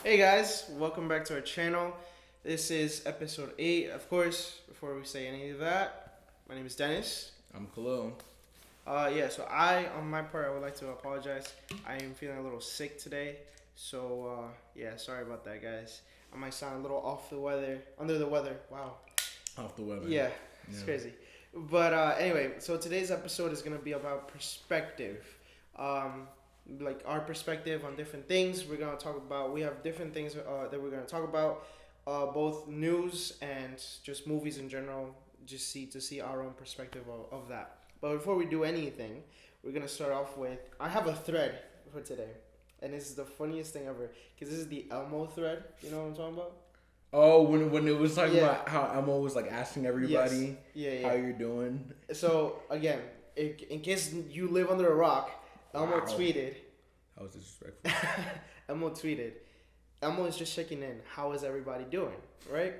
Hey guys, welcome back to our channel. This is episode 8. Of course, before we say any of that, my name is Dennis. I'm Khalil. So on my part, I would like to apologize. I am feeling a little sick today. So, sorry about that, guys. I might sound a little under the weather. Wow. Off the weather. Yeah, it's crazy. But anyway, so today's episode is going to be about perspective. Like our perspective on different things. We have different things that we're going to talk about, both news and just movies in general, just to see our own perspective of that. But before we do anything, we're going to start off with, I have a thread for today, and this is the funniest thing ever, because this is the Elmo thread, you know what I'm talking about? Oh, when it was talking about how Elmo was like asking everybody how you're doing. So again, in case you live under a rock, Elmo tweeted. That was disrespectful. Elmo is just checking in. How is everybody doing? Right?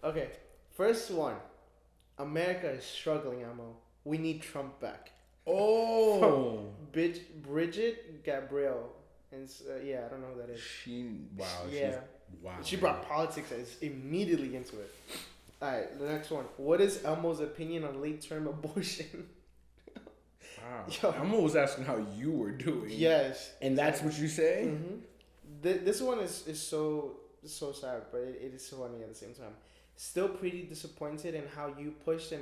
Okay. First one. America is struggling, Elmo. We need Trump back. Oh. Bridget Gabriel. And I don't know who that is. She brought politics immediately into it. Alright, the next one. What is Elmo's opinion on late-term abortion? Wow. Yo. Elmo was asking how you were doing. Yes. And that's what you say? Mm-hmm. This one is so sad, but it is so funny at the same time. Still pretty disappointed in how you pushed an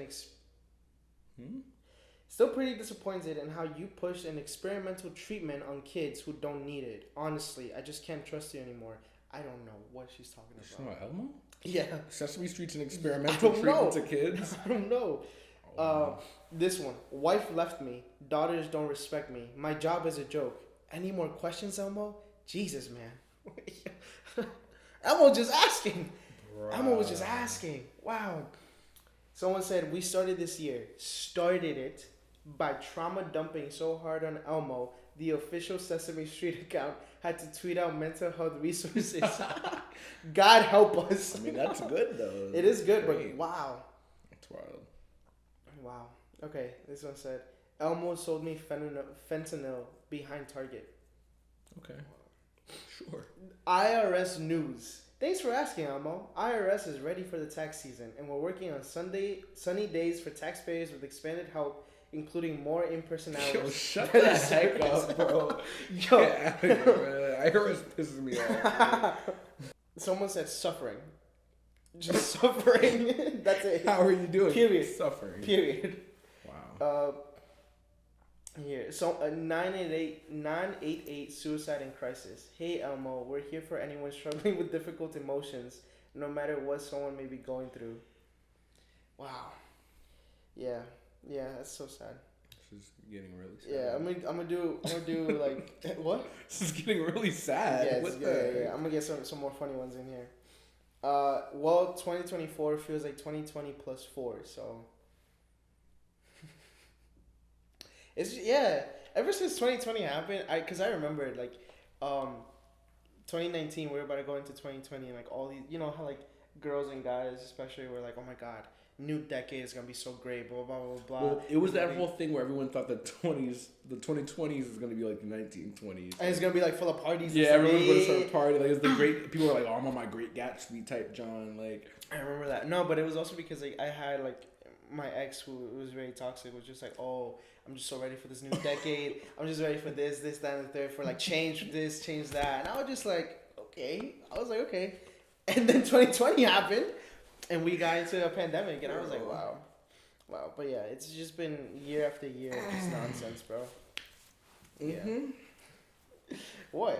experimental treatment on kids who don't need it. Honestly, I just can't trust you anymore. I don't know what she's talking about. She's talking about Elmo? Yeah. Sesame Street's an experimental treatment to kids? I don't know. This one. Wife left me. Daughters don't respect me. My job is a joke. Any more questions, Elmo? Jesus, man. Elmo just asking. Bruh. Elmo was just asking. Wow. Someone said, we started it by trauma dumping so hard on Elmo, the official Sesame Street account had to tweet out mental health resources. God help us. I mean, that's good, though. It is good, but wow. That's wild. Wow. Okay, this one said, Elmo sold me fentanyl behind Target. Okay. Sure. IRS news. Thanks for asking, Elmo. IRS is ready for the tax season, and we're working on sunny days for taxpayers with expanded help, including more in-person hours. Yo, shut the heck up, bro. Yo. IRS pisses me off. Someone said suffering. Just suffering. That's it. How are you doing? Period. Suffering. Period. Wow. Here. So 988 suicide in crisis. Hey Elmo, we're here for anyone struggling with difficult emotions, no matter what someone may be going through. Wow. Yeah, that's so sad. This is getting really sad. Yeah, I'm gonna do like what? This is getting really sad. Yeah. I'm gonna get some more funny ones in here. 2024 feels like 2020 plus 4, so it's ever since 2020 happened, because I remember 2019 we were about to go into 2020, and like all these, you know how like girls and guys especially were like, oh my god, new decade is gonna be so great, blah blah blah blah. Well, it was that whole thing where everyone thought the 2020s is gonna be like the 1920s, and it's gonna be like full of parties. Yeah, everyone's gonna start partying. Like, it's the great people are like, oh, I'm on my Great Gatsby type John. Like, I remember that. No, but it was also because like I had like my ex who was very toxic was just like, oh, I'm just so ready for this new decade. I'm just ready for this, that, and the third, for like change this, change that. And I was just like, okay. And then 2020 happened, and we got into a pandemic, and I was like, wow. But yeah, it's just been year after year of just nonsense, bro. Mm-hmm. Yeah. What?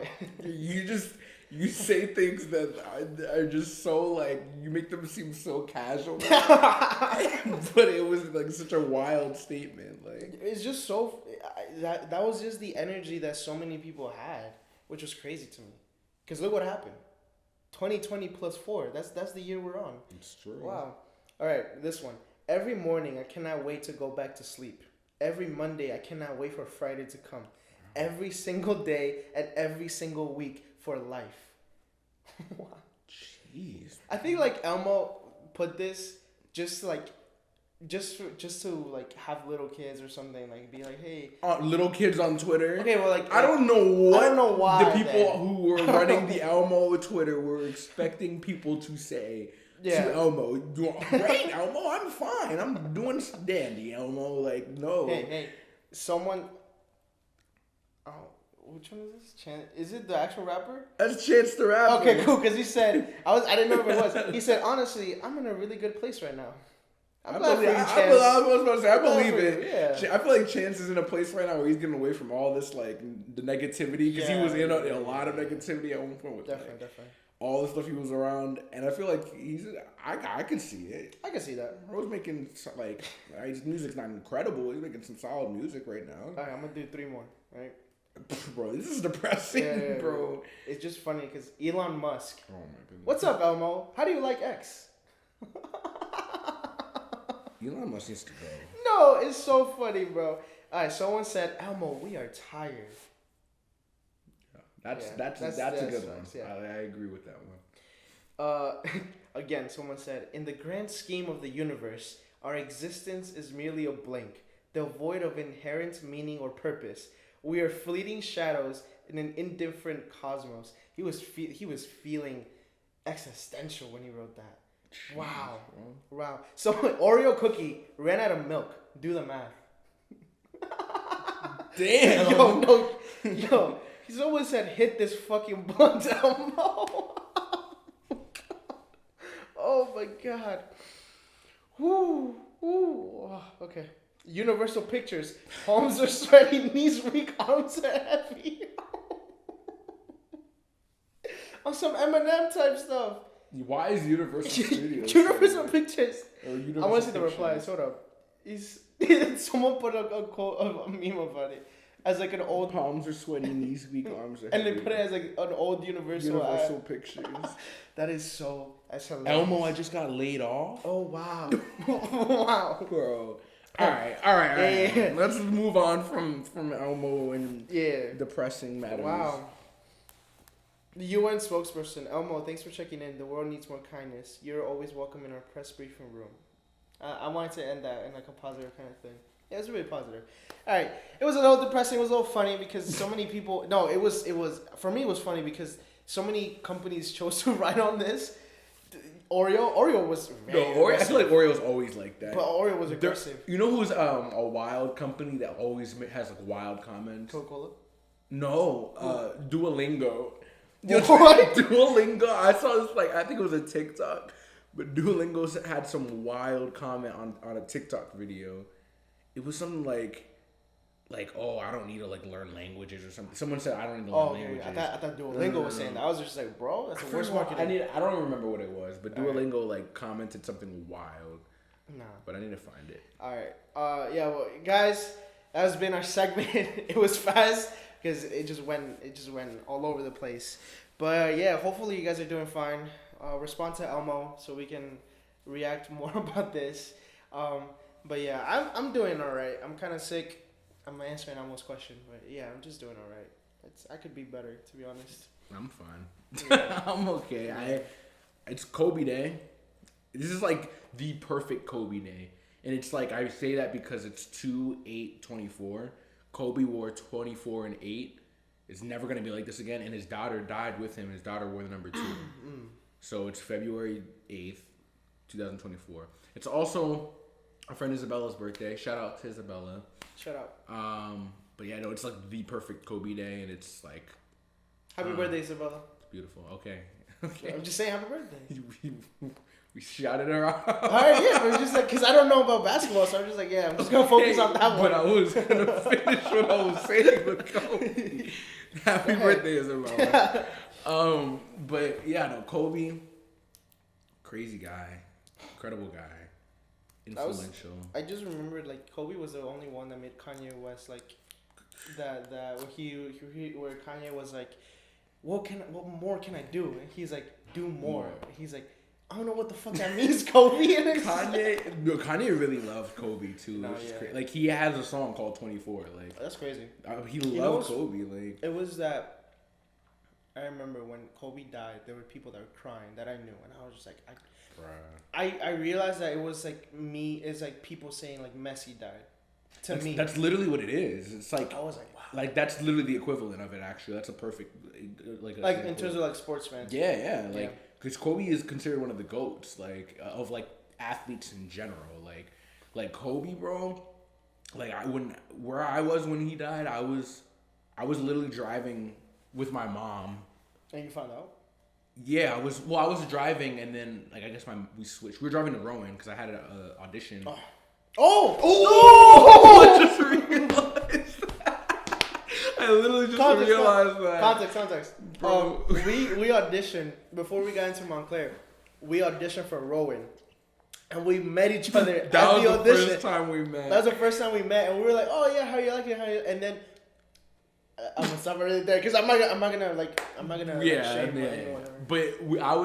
You say things that are just so, like, you make them seem so casual. But it was, like, such a wild statement. Like, it's just so... That was just the energy that so many people had, which was crazy to me. Because look what happened. 2020 plus 4. That's the year we're on. It's true. Wow. All right, this one. Every morning, I cannot wait to go back to sleep. Every Monday, I cannot wait for Friday to come. Every single day and every single week for life. Wow. Jeez. I think like Elmo put this just just to like have little kids or something, like be like, hey, Little kids on Twitter. okay, well, like I don't know what. I don't know why the people then. who were running the Elmo Twitter were expecting people to say to Elmo, "Great, Elmo, I'm fine. I'm doing dandy, Elmo." Like, no. Hey, someone. Oh, which one is this? Is it the actual rapper? That's Chance the Rapper. Okay, cool. Because he said I didn't know who it was. He said, honestly, I'm in a really good place right now. I believe it. Yeah. I feel like Chance is in a place right now where he's getting away from all this, like, the negativity. Because he was in a lot of negativity at one point. With, definitely. All the stuff he was around. And I feel like I can see it. I can see that. Bro's making, like, his music's not incredible. He's making some solid music right now. All right, I'm going to do 3 more, right? Bro, this is depressing, bro. It's just funny because Elon Musk. Oh, my goodness. What's up, Elmo? How do you like X? Elon Musk needs to go. No, it's so funny, bro. All right, someone said, Elmo, we are tired. That's a good one. Yeah. I agree with that one. Again, someone said, in the grand scheme of the universe, our existence is merely a blank, devoid of inherent meaning or purpose. We are fleeting shadows in an indifferent cosmos. He was feeling existential when he wrote that. Jeez, wow. Bro. Wow. So Oreo cookie ran out of milk. Do the math. Damn. Yo. He's always said, hit this fucking blunt, Elmo. Oh my god. Woo. Oh, okay. Universal Pictures. Palms are sweaty, knees weak, arms are heavy. On some Eminem type stuff. Why is Universal Studios? Universal Pictures. Universal I want to see the replies. Hold up. Someone put a quote of a meme about it as like an old. Palms are sweaty, knees weak, arms are and heavy. they put it as like an old Universal Pictures. That's hilarious. Elmo, I just got laid off. Oh wow. Wow. Bro. All right. Yeah. Let's move on from Elmo and depressing matters. Wow. The UN spokesperson, Elmo, thanks for checking in. The world needs more kindness. You're always welcome in our press briefing room. I wanted to end that in like a positive kind of thing. Yeah, it was really positive. All right. It was a little depressing. It was a little funny because so many people... No, it was... For me, it was funny because so many companies chose to write on this. Oreo was I feel like Oreo's always like that. But Oreo was aggressive. You know who's a wild company that always has like wild comments? Coca-Cola? No, Duolingo. What? Duolingo. I saw this I think it was a TikTok, but Duolingo had some wild comment on a TikTok video. It was something like, oh, I don't need to learn languages or something. Someone said I don't need to learn languages. I thought Duolingo was saying that. I was just like, bro, that's the worst marketing. I don't remember what it was, but Duolingo commented something wild. Nah. But I need to find it. All right. Yeah. Well, guys, that has been our segment. It was fast because it just went all over the place. But yeah, hopefully you guys are doing fine. Respond to Elmo so we can react more about this. But yeah, I'm doing all right. I'm kind of sick. I'm answering Elmo's question, but yeah, I'm just doing all right. I could be better, to be honest. I'm fine. Yeah. I'm okay. Yeah. It's Kobe Day. This is the perfect Kobe Day. And it's I say that because it's 2/8/24. Kobe wore 24 and 8. It's never going to be like this again. And his daughter died with him. His daughter wore the number 2. So it's February 8th, 2024. It's also our friend Isabella's birthday. Shout out to Isabella. Shout out. But yeah, no, it's the perfect Kobe Day. And it's Happy birthday, Isabella. It's beautiful. Okay. I'm just saying happy birthday. We shouted her out. All right, yeah, but just because I don't know about basketball, so I'm just I'm just gonna focus on that one. But I was gonna finish what I was saying with Kobe. Happy birthday, Isabella. But yeah, no, Kobe, crazy guy, incredible guy, influential. I just remembered Kobe was the only one that made Kanye West that where Kanye was what more can I do? And he's do more. He's I don't know what the fuck that means, Kobe. Kanye really loved Kobe too. No, yeah. He has a song called 24. That's crazy. He loved Kobe. It was that. I remember when Kobe died, there were people that were crying that I knew, and I was just bruh. I realized that it was like me. It's like people saying like Messi died. To me, that's literally what it is. It's like I was like, wow. like that's literally the equivalent of it. Actually, that's a perfect Like in terms of like sports fans. Yeah, like because Kobe is considered one of the goats, like of like athletes in general. Like Kobe, bro. Like where I was when he died, I was literally driving with my mom. And you found out? Yeah, I was driving, and then like I guess we switched. We were driving to Rowan because I had an audition. Oh! I just realized that. I literally just realized that. Context. Bro. We auditioned before we got into Montclair. We auditioned for Rowan, and we met each other at the audition. First time we met. That was the first time we met, and we were like, "Oh yeah, how you like it? How you?" And then I'm gonna stop right there because I'm not gonna shame anyone. But I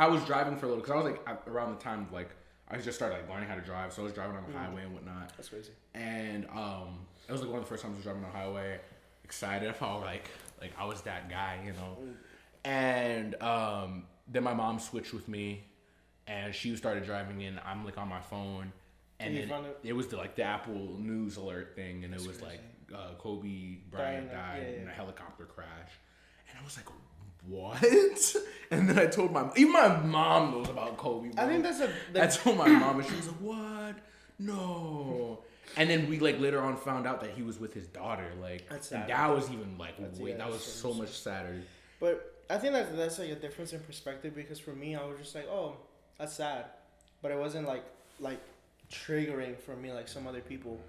was driving for a little because I was like around the time like I just started like learning how to drive, so I was driving on the highway and whatnot. That's crazy. And it was like one of the first times I was driving on the highway, excited how like I was that guy, you know. And then my mom switched with me, and she started driving, and I'm like on my phone, and then it was the Apple News alert thing, and it was crazy. Like Kobe Bryant died in a helicopter crash, and I was like, what? And then I told even my mom knows about Kobe. Bro. I think I told my mom, and she was like, what? No. And then we like later on found out that he was with his daughter. Like that was even like that was so much sadder. But I think that's like a difference in perspective because for me I was just like, oh, that's sad, but it wasn't like triggering for me like some other people.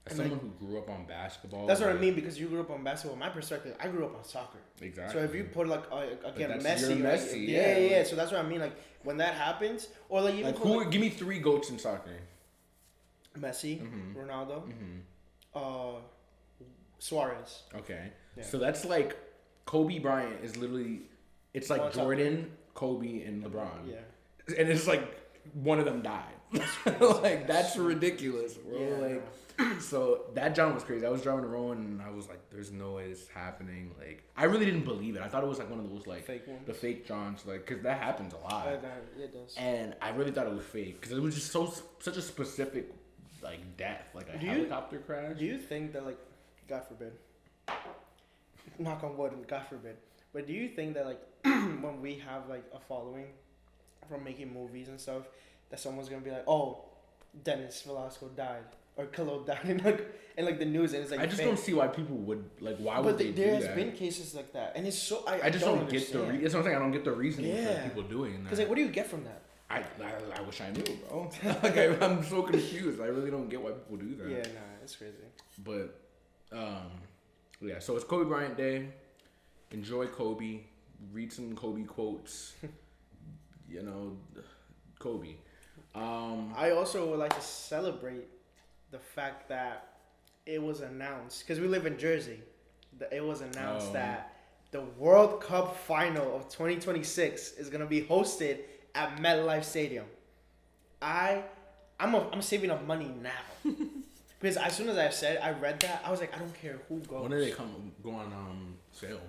As someone who grew up on basketball. That's what I mean because you grew up on basketball. My perspective, I grew up on soccer. Exactly. So if you put like again Messi, Messi, yeah. So that's what I mean. Like when that happens, or like even give me 3 goats in soccer. Messi, Ronaldo, Suarez. Okay. Yeah. So that's like Kobe Bryant is literally it's like Jordan, Kobe, and LeBron. Yeah. And it's like one of them died. Like that's ridiculous, bro. Yeah, so that John was crazy. I was driving to Rowan and I was like, "There's no way this is happening." Like I really didn't believe it. I thought it was like one of those like fake ones. The fake Johns, like because that happens a lot. It does. And I really thought it was fake because it was just such a specific like death, like a helicopter crash. Do you think that like, God forbid, knock on wood, God forbid, but do you think that like when we have like a following from making movies and stuff, that someone's gonna be like, oh, Dennis Velasco died or Khalil died in like the news, and it's like I just don't see why people would like why would they do that? There has been cases like that, and it's so I just don't get the that's what I'm saying. I don't get the reasoning for people doing that. Because like, what do you get from that? I wish I knew, bro. Like I'm so confused. I really don't get why people do that. Yeah, nah, it's crazy. But yeah. So it's Kobe Bryant Day. Enjoy Kobe. Read some Kobe quotes. You know, Kobe. I also would like to celebrate the fact that it was announced because we live in Jersey. That it was announced that the World Cup final of 2026 is gonna be hosted at MetLife Stadium. I'm saving up money now because as soon as I read that, I was like, I don't care who goes. When do they go on sale?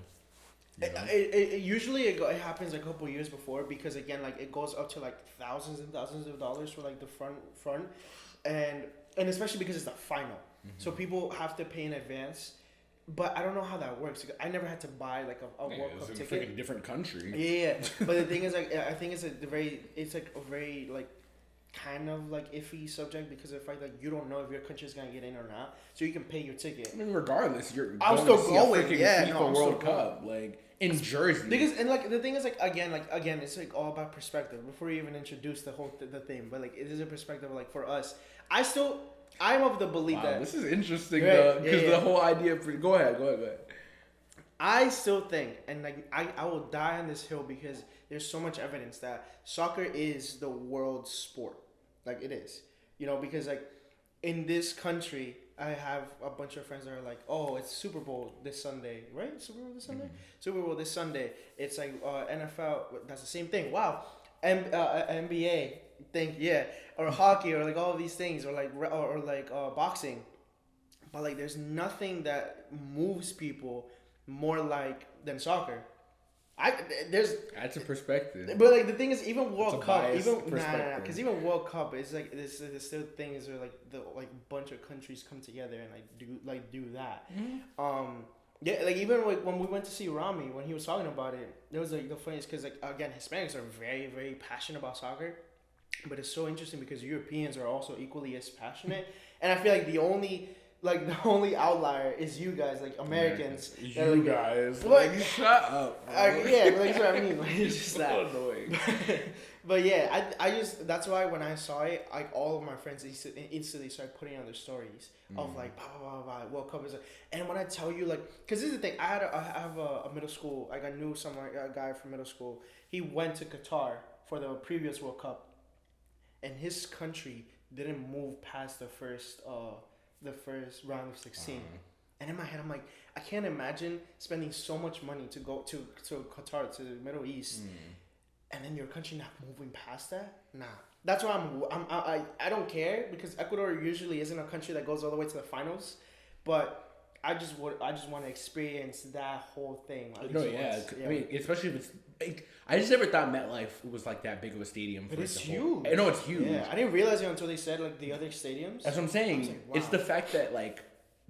Usually it happens a couple years before because again like it goes up to like thousands and thousands of dollars for like the front and especially because it's the final, so people have to pay in advance. But I don't know how that works. I never had to buy like a World Cup ticket. It's a different country. Yeah, but the thing is, like, I think it's a very like kind of like iffy subject because of the fact that you don't know if your country is gonna get in or not, so you can pay your ticket. I mean, regardless, I'm still going. FIFA World Cup, like in Jersey. Because and like the thing is, like again, it's like all about perspective. Before you even introduce the whole the thing, but like it is a perspective. Like for us, I'm of the belief that this is interesting because the whole idea. Go ahead. I still think, and like I will die on this hill because there's so much evidence that soccer is the world sport. Like it is, you know, because like in this country, I have a bunch of friends that are like, oh, it's Super Bowl this Sunday, right? Super Bowl this Sunday? Mm-hmm. Super Bowl this Sunday. It's like NFL. That's the same thing. Wow. NBA thing, yeah, or hockey, or like all of these things, or like boxing. But like, there's nothing that moves people more than soccer. There's That's a perspective. But like the thing is, even World Cup, Perspective. because even World Cup, it's like this still thing is where like the like bunch of countries come together and do that. Mm-hmm. Yeah, like even like when we went to see Rami when he was talking about it, it was like the funniest because like again Hispanics are very very passionate about soccer, but it's so interesting because Europeans are also equally as passionate, and I feel like the only outlier is you guys, like Americans. You like, guys, like shut up. yeah, like, that's what I mean. Like, it's just that. Annoying. But yeah, I just that's why when I saw it, like all of my friends instantly started putting on their stories of like blah blah blah blah World Cup is like, and when I tell you like, because this is the thing, I have a middle school, like I knew a guy from middle school. He went to Qatar for the previous World Cup, and his country didn't move past the first round of 16. And in my head, I'm like, I can't imagine spending so much money to go to Qatar, to the Middle East, and then your country not moving past that. Nah, that's why I don't care because Ecuador usually isn't a country that goes all the way to the finals, but I just want to experience that whole thing. No, yeah. I mean, especially if it's. I just never thought MetLife was like that big of a stadium. But it's huge. I know it's huge. Yeah, I didn't realize it until they said like the other stadiums. That's what I'm saying. Like, wow. It's the fact that like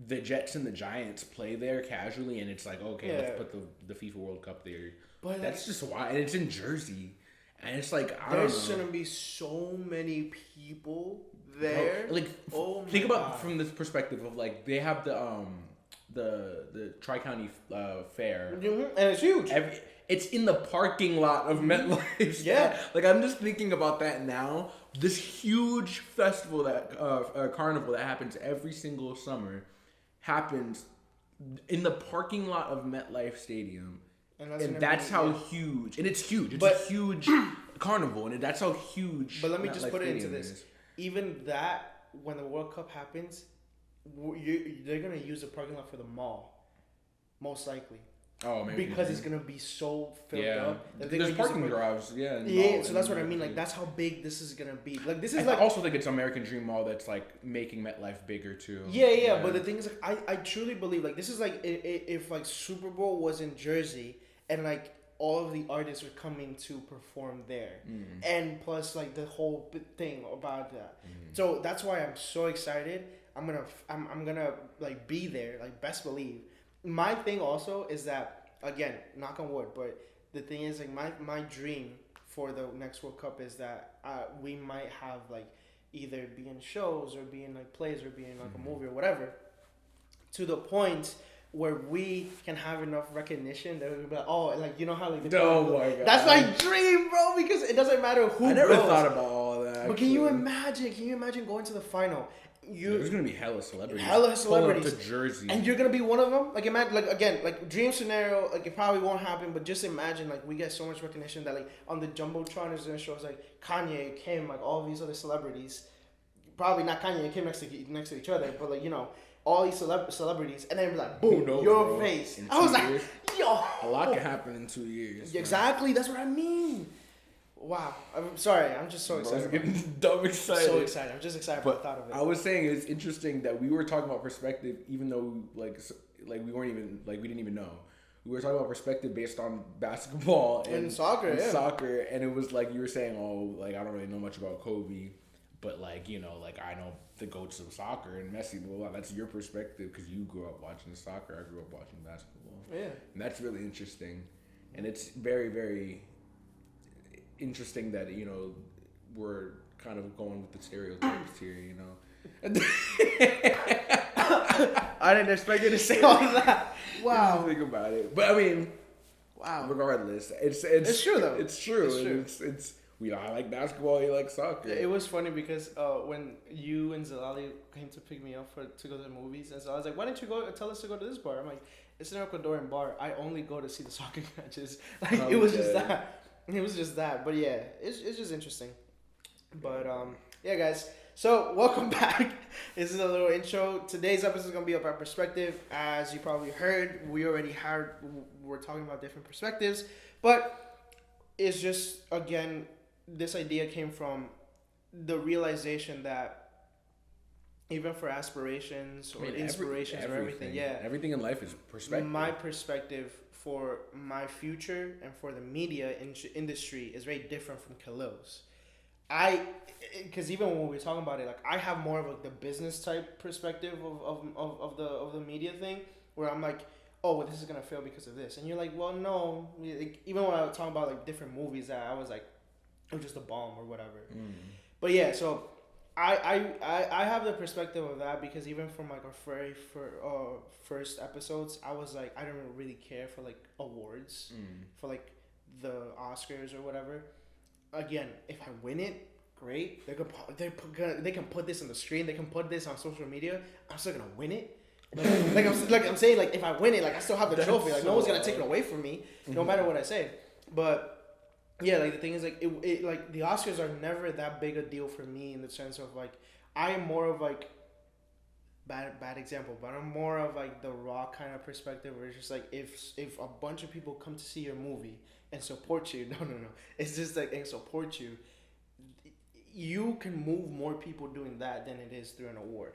the Jets and the Giants play there casually, and it's like okay, let's put the FIFA World Cup there. But that's just why, and it's in Jersey, and it's like there's gonna be so many people there. Like, think about from this perspective of like they have the Tri-County Fair, and it's huge. It's in the parking lot of MetLife. Yeah. Like, I'm just thinking about that now. This huge festival carnival that happens every single summer happens in the parking lot of MetLife Stadium. And that's how huge. And it's huge. It's a huge carnival. And that's how huge. But let me just put it into this. Even that, when the World Cup happens, they're going to use the parking lot for the mall. Most likely. Oh, maybe. Because it's going to be so filled up. There's parking garages, Yeah, so that's what I mean. Like, that's how big this is going to be. Like, this is I also think it's American Dream Mall that's, like, making MetLife bigger, too. Yeah. But the thing is, like, I truly believe, like, this is, like, if like, Super Bowl was in Jersey and, like, all of the artists were coming to perform there. And plus, like, the whole thing about that. So, that's why I'm so excited. I'm gonna like, be there, like, best believe. My thing also is that, again, knock on wood, but the thing is, like, my dream for the next World Cup is that we might have, like, either be in shows or be in, like, plays or be in, like, a movie or whatever, to the point where we can have enough recognition that we'll be like, oh, like, you know how, like, my God. That's my dream, bro, because it doesn't matter who I never goes. thought about all that. But can you imagine going to the final? There's gonna be hella celebrities. Pulling up to Jersey, and you're gonna be one of them. Like, imagine, like, again, like, dream scenario. Like, it probably won't happen, but just imagine, like, we get so much recognition that, like, on the jumbotron is gonna show us, like, Kanye, Kim, like, all these other celebrities. Probably not Kanye and Kim next to each other, but, like, you know, all these celebrities, and then be like, boom, your face. I was like, yo, a lot can happen in 2 years. Exactly, that's what I mean. Wow, I'm sorry. I'm just so excited. I was getting dumb excited. So excited. I'm just excited by the thought of it. I was saying it's interesting that we were talking about perspective, even though like we weren't even we didn't even know. We were talking about perspective based on basketball and soccer, soccer, and it was like you were saying, oh, like I don't really know much about Kobe, but like you know, like I know the goats of soccer and Messi. Blah, blah, blah. That's your perspective because you grew up watching soccer. I grew up watching basketball. Yeah, and that's really interesting, and it's very very interesting that you know we're kind of going with the stereotypes here, you know. I didn't expect you to say all of that. Wow. Think about it, but I mean, wow. Regardless, it's true though. It's true. It's I like basketball. You like soccer. It was funny because when you and Zalali came to pick me up to go to the movies, and so I was like, "Why didn't you tell us to go to this bar?" I'm like, "It's an Ecuadorian bar. I only go to see the soccer matches." Like it was just that. It was just that, but yeah, it's just interesting. But yeah, guys. So welcome back. This is a little intro. Today's episode is gonna be about perspective. As you probably heard, we're talking about different perspectives, but it's just again, this idea came from the realization that even for aspirations or I mean, inspirations or everything. Yeah, everything in life is perspective. my perspective for my future and for the media industry is very different from Khalil's. Because even when we were talking about it, like I have more of like the business type perspective of the media thing, where I'm like, oh, well, this is gonna fail because of this, and you're like, well, no. Like, even when I was talking about like different movies that I was like, it was just a bomb or whatever. But yeah, so I have the perspective of that because even from like our first episodes, I was like, I don't really care for like awards for like the Oscars or whatever. Again, if I win it, great. They can put this on the screen. They can put this on social media. I'm still gonna win it. Like I'm saying, like if I win it, like I still have the trophy. Like no one's gonna take it away from me, no matter what I say. But yeah, like the thing is, like it like the Oscars are never that big a deal for me in the sense of like I am more of like bad example, but I'm more of like the Rock kind of perspective where it's just like if a bunch of people come to see your movie and support you, no, it's just like and support you, you can move more people doing that than it is through an award.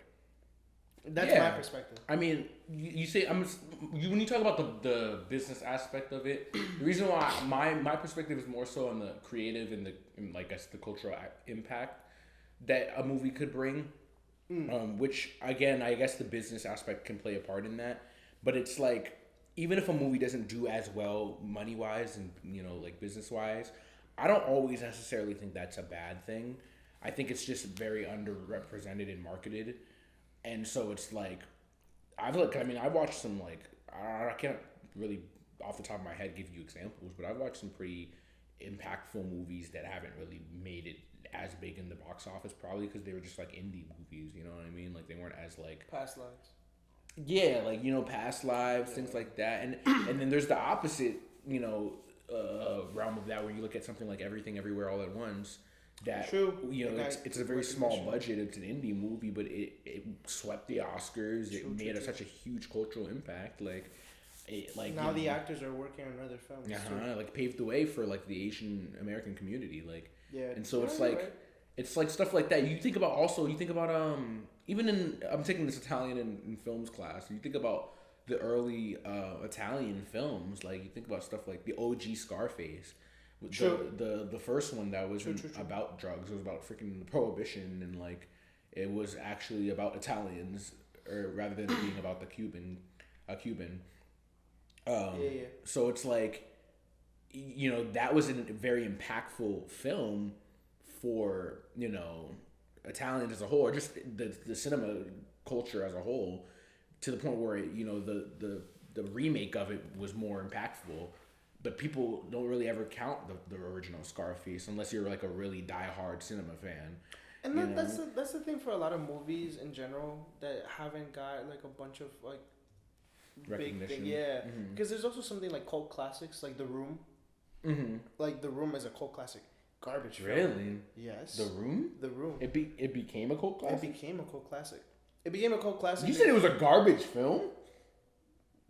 That's my perspective. I mean, you say when you talk about the business aspect of it, the reason why my perspective is more so on the creative and like I guess the cultural impact that a movie could bring, which again I guess the business aspect can play a part in that, but it's like even if a movie doesn't do as well money wise and like business wise, I don't always necessarily think that's a bad thing. I think it's just very underrepresented and marketed. And so it's like, I watched some like, I can't really off the top of my head give you examples, but I've watched some pretty impactful movies that haven't really made it as big in the box office, probably because they were just like indie movies, you know what I mean? Like they weren't as like... Past lives. Yeah, like, past lives, things like that. And then there's the opposite, realm of that where you look at something like Everything Everywhere All at Once. That it's a very small budget. It's an indie movie, but it swept the Oscars. It made such a huge cultural impact. Now the actors are working on other films. Like paved the way for like the Asian American community. And so it's like it's like stuff like that. You think about even in I'm taking this Italian in films class. You think about the early Italian films. Like you think about stuff like the OG Scarface. The first one that was about drugs. It was about freaking prohibition, and like it was actually about Italians, or rather than being about a Cuban. So it's like, that was a very impactful film for Italians as a whole, or just the cinema culture as a whole, to the point where the remake of it was more impactful. But people don't really ever count the original Scarface unless you're like a really diehard cinema fan. And that's the thing for a lot of movies in general that haven't got like a bunch of like recognition. Because there's also something like cult classics, like The Room. Like The Room is a cult classic. Garbage film. Really? Yes. The Room. It became a cult classic. It became a cult classic. You said it was a garbage film.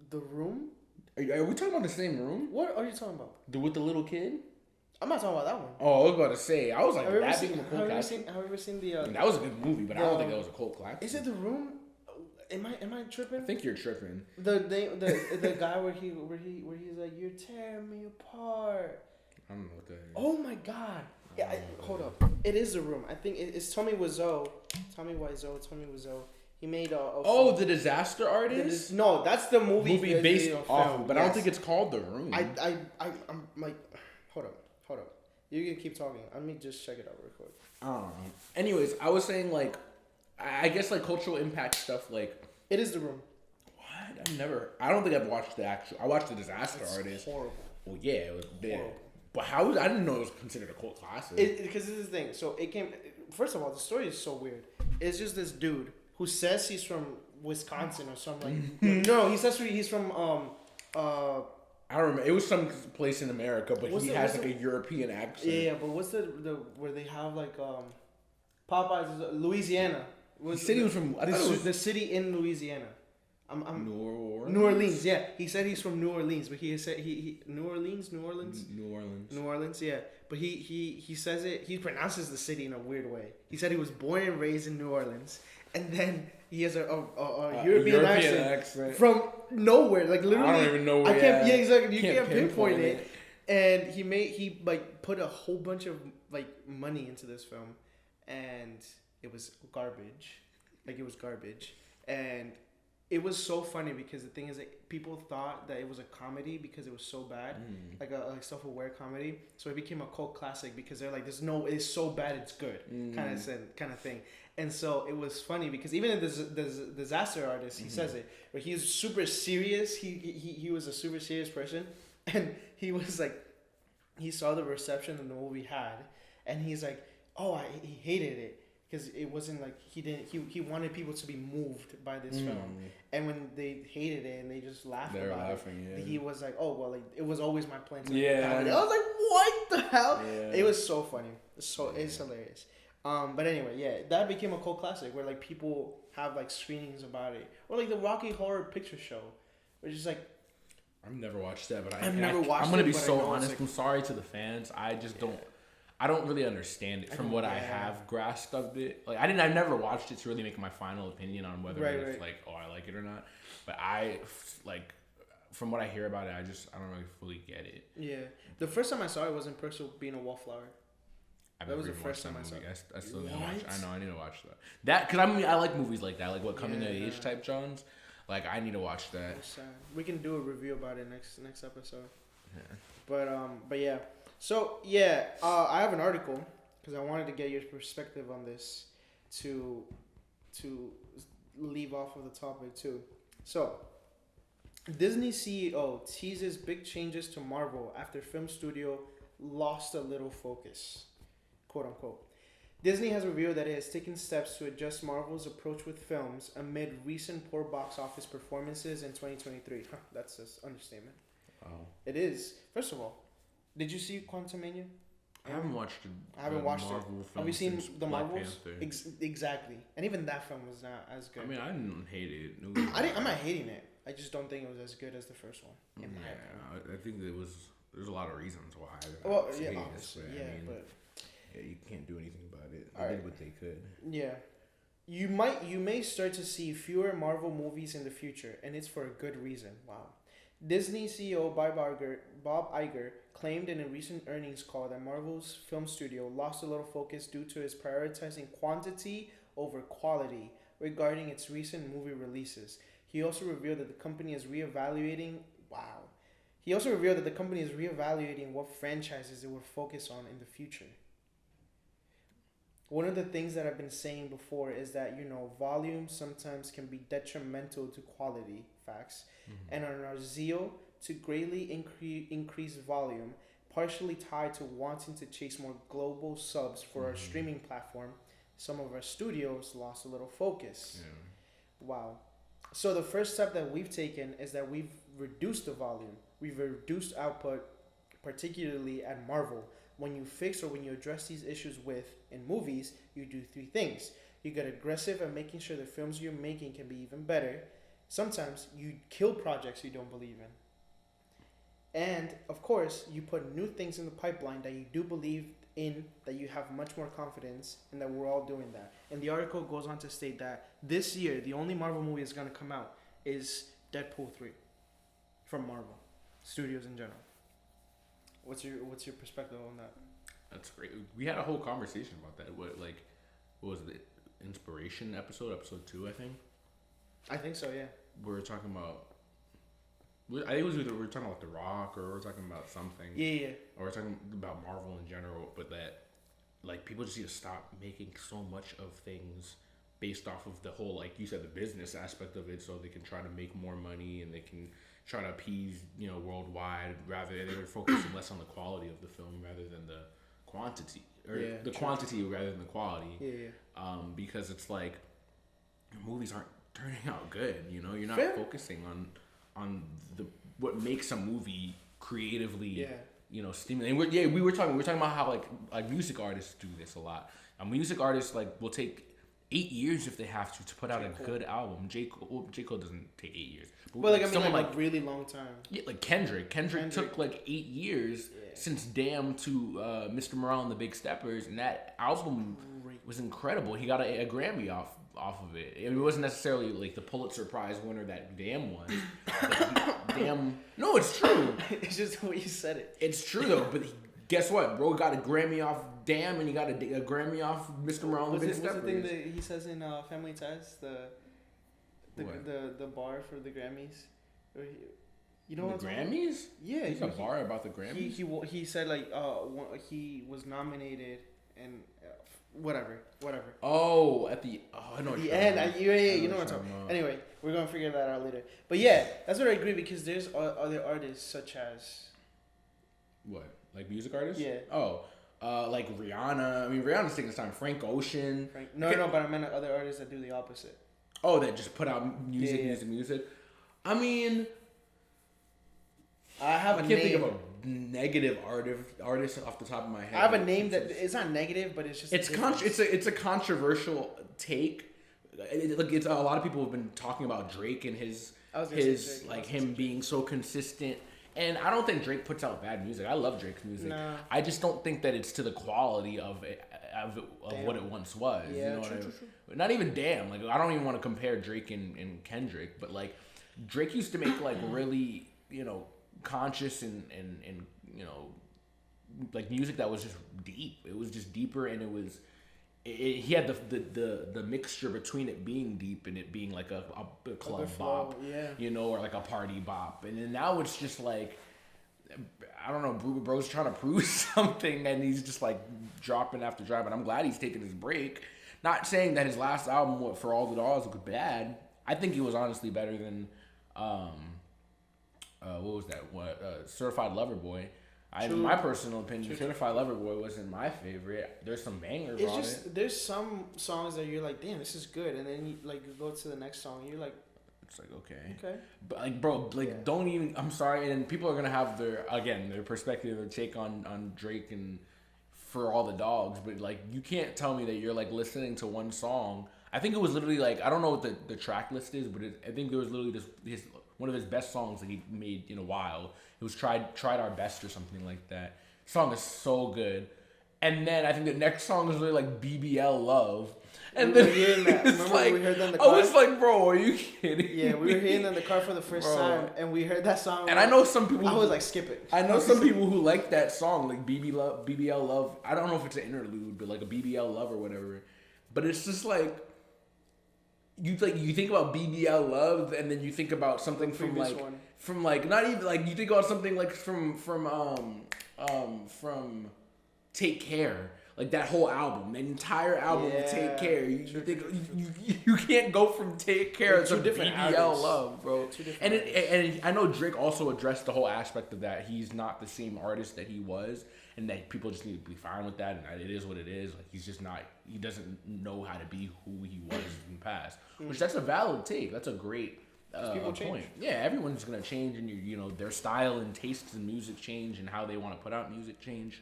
The Room. Are we talking about the same Room? What are you talking about? With the little kid? I'm not talking about that one. Oh, I was about to say. I was like, have you ever seen the? That was a good movie, but I don't think that was a cult classic. Is it The Room? Am I tripping? I think you're tripping. The guy where he's like, you're tearing me apart. I don't know what that is. Oh my god. Yeah, hold up. It is The Room. I think it's Tommy Wiseau. He made the Disaster Artist. No, that's the movie based off. But yes. I don't think it's called The Room. I'm like, hold up. You can keep talking. Let me just check it out real quick. I don't know. Anyways, I was saying like, I guess like cultural impact stuff like. It is The Room. What? I don't think I've watched the actual. I watched the Disaster Artist. Horrible. Well, yeah, it was horrible. But I didn't know it was considered a cult classic. Because this is the thing. So it came. First of all, the story is so weird. It's just this dude who says he's from Wisconsin or something. No, he says he's from I don't remember. It was some place in America, but he has like a European accent. Yeah, but what's the where they have like Popeyes is Louisiana. He said he was from the city in Louisiana. New Orleans. Yeah, he said he's from New Orleans, but he said he New Orleans. Yeah, but he says it. He pronounces the city in a weird way. He said he was born and raised in New Orleans, and then he has a European accent accent from nowhere, like literally. I don't even know. I can't. Yeah, exactly. You Can't can't pinpoint it. And he like put a whole bunch of like money into this film, and it was garbage. Like it was garbage, and it was so funny because the thing is that people thought that it was a comedy because it was so bad, like a self-aware comedy. So it became a cult classic because they're like, it's so bad it's good kind of thing. And so it was funny because even in the Disaster Artist, he says it, where he's super serious. He was a super serious person, and he was like, he saw the reception that the movie had, and he's like, he hated it. Because it wasn't like he wanted people to be moved by this film, and when they hated it and they just laughed about it, he was like, "Oh well, like it was always my plan to happen." I was like, "What the hell?" Yeah. It was so funny, it's hilarious. But anyway, yeah, that became a cult classic where like people have like screenings about it, or like the Rocky Horror Picture Show, which is like. I've never watched that, but I've never watched it. I'm gonna be so honest. Like, I'm sorry to the fans. I just don't. I don't really understand it from what I have grasped of it. Like I've never watched it to really make my final opinion on whether it's like, I like it or not. But I like from what I hear about it, I don't really fully get it. Yeah, the first time I saw it was in Percival being a wallflower. That was the first time I saw it. I still need to watch. I know I need to watch that. That because I like movies like that, like what coming of age type Johns. Like I need to watch that. We can do a review about it next episode. Yeah. But yeah. So yeah, I have an article because I wanted to get your perspective on this to leave off of the topic too. So Disney CEO teases big changes to Marvel after film studio lost a little focus, quote unquote. Disney has revealed that it has taken steps to adjust Marvel's approach with films amid recent poor box office performances in 2023. That's an understatement. Oh. It is. First of all, did you see Quantumania? I haven't watched it. I haven't watched it. Have you seen the Black Marvels? Exactly. And even that film was not as good. I mean, I didn't hate it. I'm not hating it. I just don't think it was as good as the first one. I think there's a lot of reasons why. Well, yeah, obviously, but you can't do anything about it. They did what they could. Yeah. You may start to see fewer Marvel movies in the future, and it's for a good reason. Wow. Disney CEO Bob Iger claimed in a recent earnings call that Marvel's film studio lost a little focus due to its prioritizing quantity over quality regarding its recent movie releases. He also revealed that the company is reevaluating what franchises it will focus on in the future. One of the things that I've been saying before is that, volume sometimes can be detrimental to quality, facts, and on our zeal to greatly increase volume, partially tied to wanting to chase more global subs for our streaming platform, some of our studios lost a little focus. Yeah. Wow. So the first step that we've taken is that we've reduced the volume. We've reduced output, particularly at Marvel. When you fix or when you address these issues in movies, you do three things. You get aggressive at making sure the films you're making can be even better. Sometimes you kill projects you don't believe in. And, of course, you put new things in the pipeline that you do believe in, that you have much more confidence, and that we're all doing that. And the article goes on to state that this year, the only Marvel movie that's going to come out is Deadpool 3 from Marvel Studios in general. What's your perspective on that? That's great. We had a whole conversation about that. What was the Inspiration episode 2, I think? I think so, yeah. We were talking about... I think it was either we were talking about The Rock or we were talking about something. Yeah. Or we were talking about Marvel in general, but that people just need to stop making so much of things based off of the whole, like you said, the business aspect of it, so they can try to make more money and they can try to appease, worldwide. Rather, they were focusing less on the quality of the film rather than the quantity, or the quantity rather than the quality. Yeah. Because it's like movies aren't turning out good. You're not focusing on what makes a movie creatively. Stimulating. We were talking about how like music artists do this a lot. A music artist will take 8 years if they have to put out a good album. J. Cole doesn't take 8 years. But a really long time. Yeah, like Kendrick. Kendrick took 8 years since Damn to Mr. Morale and the Big Steppers, and that album was incredible. He got a Grammy off of it. It wasn't necessarily like the Pulitzer Prize winner that Damn was. Damn, no, it's true. It's just the way you said it. It's true though. But guess what, bro? Got a Grammy off Damn, and he got a Grammy off Mr. Morale. What's the thing that he says in Family Ties? The bar for the Grammys. You know the what Grammys? Yeah, he's a bar about the Grammys. He said like he was nominated and whatever. Oh, at the I know. The end, you know what I'm talking about. Anyway, we're gonna figure that out later. But yeah, that's what I agree because there's other artists such as what, like music artists? Yeah. Oh, like Rihanna. I mean, Rihanna's taking his time. Frank Ocean. No, but I meant other artists that do the opposite. Oh, that just put out music. I mean, I can't think of a negative artist off the top of my head. I have a name that it's not negative, but it's just it's a controversial take. It's a lot of people have been talking about Drake and his him being so consistent. And I don't think Drake puts out bad music. I love Drake's music. Nah. I just don't think that it's to the quality of what it once was. Yeah, you know true. Not even Damn. Like, I don't even want to compare Drake and Kendrick, but like Drake used to make like really, conscious and like music that was just deep. It was just deeper, and he had the mixture between it being deep and it being like a club bop, or like a party bop. And then now it's just like, I don't know, bro's trying to prove something, and he's just like dropping after dropping. I'm glad he's taking his break. Not saying that his last album, For All the Dogs, was bad. I think he was honestly better than, what was that? Certified Lover Boy. In my personal opinion, Certified Lover Boy wasn't my favorite. There's some bangers on it. There's some songs that you're like, damn, this is good, and then you go to the next song, you're like, it's like, okay, but like, bro, like, don't even. I'm sorry, and people are gonna have their perspective, their take on Drake and For All the Dogs, but like, you can't tell me that you're like listening to one song. I think it was literally like, I don't know what the track list is, but I think it was literally one of his best songs that he made in a while. It was tried our best or something like that. The song is so good. And then I think the next song is really like BBL Love. And then hearing that. Remember like, we heard that in the car? I was like, bro, are you kidding? Yeah, we were hearing that in the car for the first time, and we heard that song. And I know some people. I was like, skip it. I know some people who like that song, like BBL Love. I don't know if it's an interlude, but like a BBL Love or whatever. But it's just like. You think about BBL Love, and then you think about something from not even like, you think about something like from Take Care, like that whole album, the entire album of Take Care. You can't go from Take Care to BBL Love, bro. And I know Drake also addressed the whole aspect of that. He's not the same artist that he was, and that people just need to be fine with that, and it is what it is. Like, he's just not. He doesn't know how to be who he was in the past, which that's a valid take. That's a great point. Change. Yeah, everyone's gonna change, and their style and tastes in music change, and how they want to put out music change.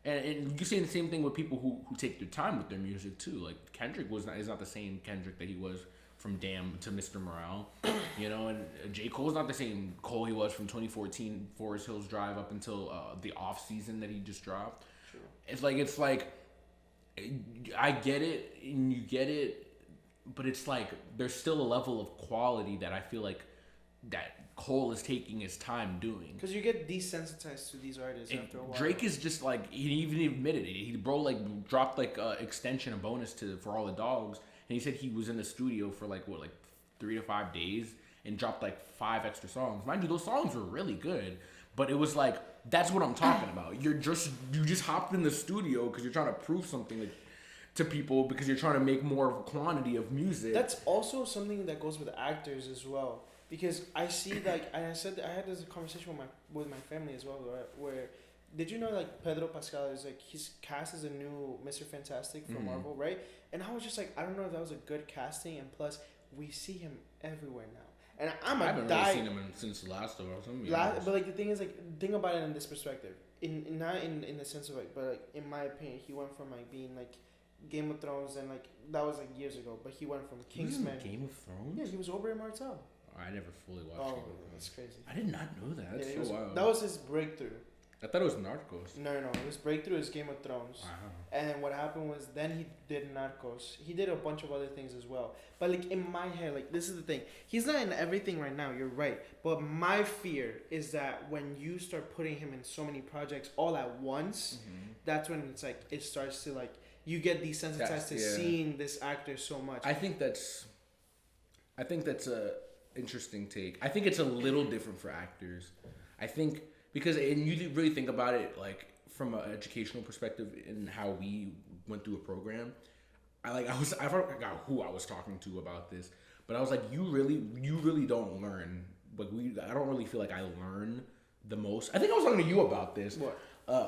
And you see the same thing with people who take their time with their music too. Like Kendrick is not the same Kendrick that he was from Damn to Mr. Morale, and J. Cole's not the same Cole he was from 2014 Forest Hills Drive up until the off season that he just dropped. True. It's like I get it and you get it, but it's like there's still a level of quality that I feel like that Cole is taking his time doing. Because you get desensitized to these artists after a while. Drake is just like, he even admitted it. He dropped like extension, a bonus For All the Dogs, and he said he was in the studio for like 3 to 5 days and dropped like 5 extra songs. Mind you, those songs were really good, but it was like, that's what I'm talking about. You just hopped in the studio because you're trying to prove something to people, because you're trying to make more of a quantity of music. That's also something that goes with actors as well. Because I see, like, and I had this conversation with my family as well, where did you know, like, Pedro Pascal is like, he's cast as a new Mr. Fantastic for Marvel, right? And I was just like, I don't know if that was a good casting, and plus we see him everywhere now. And I haven't really seen him since The Last of Us. But like, the thing is, like, think about it in this perspective. Not in the sense of like, but like, in my opinion, he went from like being like Game of Thrones, and like that was like years ago, but he went from Kingsman. Game of Thrones? Yeah, he was Oberyn Martell. I never fully watched it. That's crazy. I did not know that. That's so wild. That was his breakthrough. I thought it was Narcos. No. His breakthrough is Game of Thrones. Wow. And then what happened was then he did Narcos. He did a bunch of other things as well. But like in my head, like this is the thing. He's not in everything right now. You're right. But my fear is that when you start putting him in so many projects all at once, that's when it's like it starts to like you get desensitized to seeing this actor so much. I think that's a interesting take. I think it's a little different for actors. I think because and you really think about it like from an educational perspective and how we went through a program. I forgot who I was talking to about this, but I was like, you really don't learn. Like I don't really feel like I learn the most. I think I was talking to you about this. What?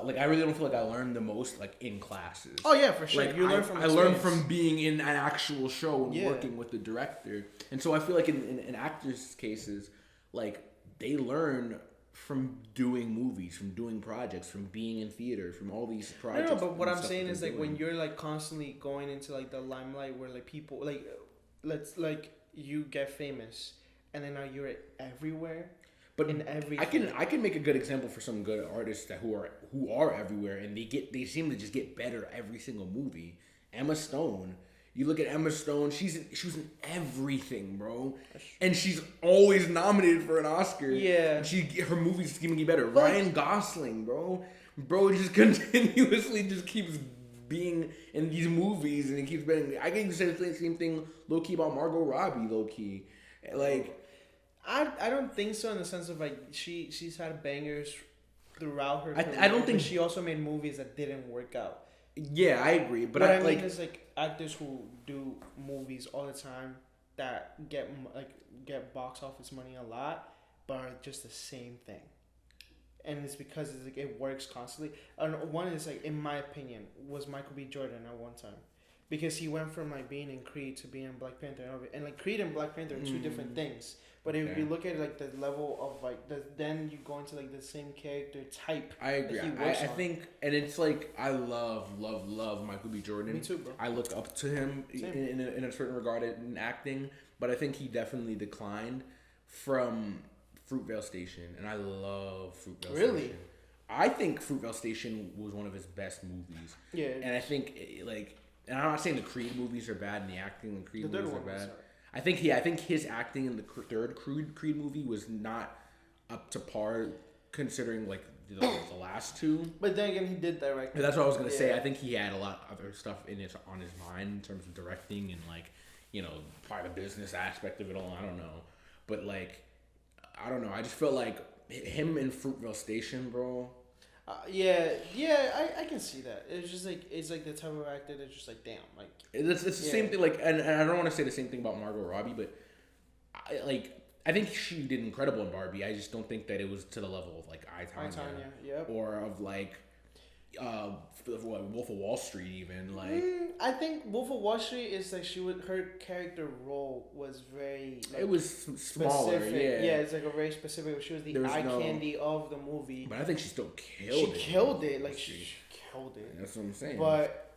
Like I really don't feel like I learn the most like in classes. Oh yeah, for sure. Like you learn from I learned from being in an actual show and working with the director, and so I feel like in actors' cases, like they learn from doing movies, from doing projects, from being in theater, from all these projects. No, but what I'm saying is like when you're like constantly going into like the limelight where like people like let's like you get famous and then now you're everywhere. But in everything. I can make a good example for some good artists who are everywhere and they seem to just get better every single movie. Emma Stone. You look at Emma Stone, she was in everything, bro. And she's always nominated for an Oscar. Yeah. And her movies keep getting better. Ryan Gosling, bro. Bro just continuously just keeps being in these movies and he keeps being. I can even say the same thing low key about Margot Robbie, low key. Like I don't think so in the sense of like she's had bangers throughout her career. I don't think she also made movies that didn't work out. Yeah, I agree, but what I mean is like actors who do movies all the time that get box office money a lot, but are just the same thing, and it's because it's like it works constantly. And one is like in my opinion was Michael B. Jordan at one time, because he went from like being in Creed to being in Black Panther, and like Creed and Black Panther are two different things. But if you look at like the level of like then you go into like the same character type. I agree. I think, and it's like I love Michael B. Jordan. Me too, bro. I look up to him in a certain regard in acting, but I think he definitely declined from Fruitvale Station, and I love Fruitvale Station. Really? I think Fruitvale Station was one of his best movies. Yeah. And I think and I'm not saying the Creed movies are bad and the acting in the Creed movies are bad. I think his acting in the third Creed movie was not up to par, considering like the last two. But then again, he did direct. That's what I was gonna say. I think he had a lot of other stuff on his mind in terms of directing and like probably the business aspect of it all. I don't know, but like I don't know. I just felt like him in Fruitvale Station, bro. I can see that. It's like the type of actor that's just like damn, like it's the same thing. Like, and I don't want to say the same thing about Margot Robbie, but I think she did incredible in Barbie. I just don't think that it was to the level of like I, Tonya, or of like Wolf of Wall Street even. Like I think Wolf of Wall Street is like her character role was very like, it was smaller. It's like a very specific. She was the eye candy of the movie. But I think she still killed it. She killed it. Like she killed it. That's what I'm saying. But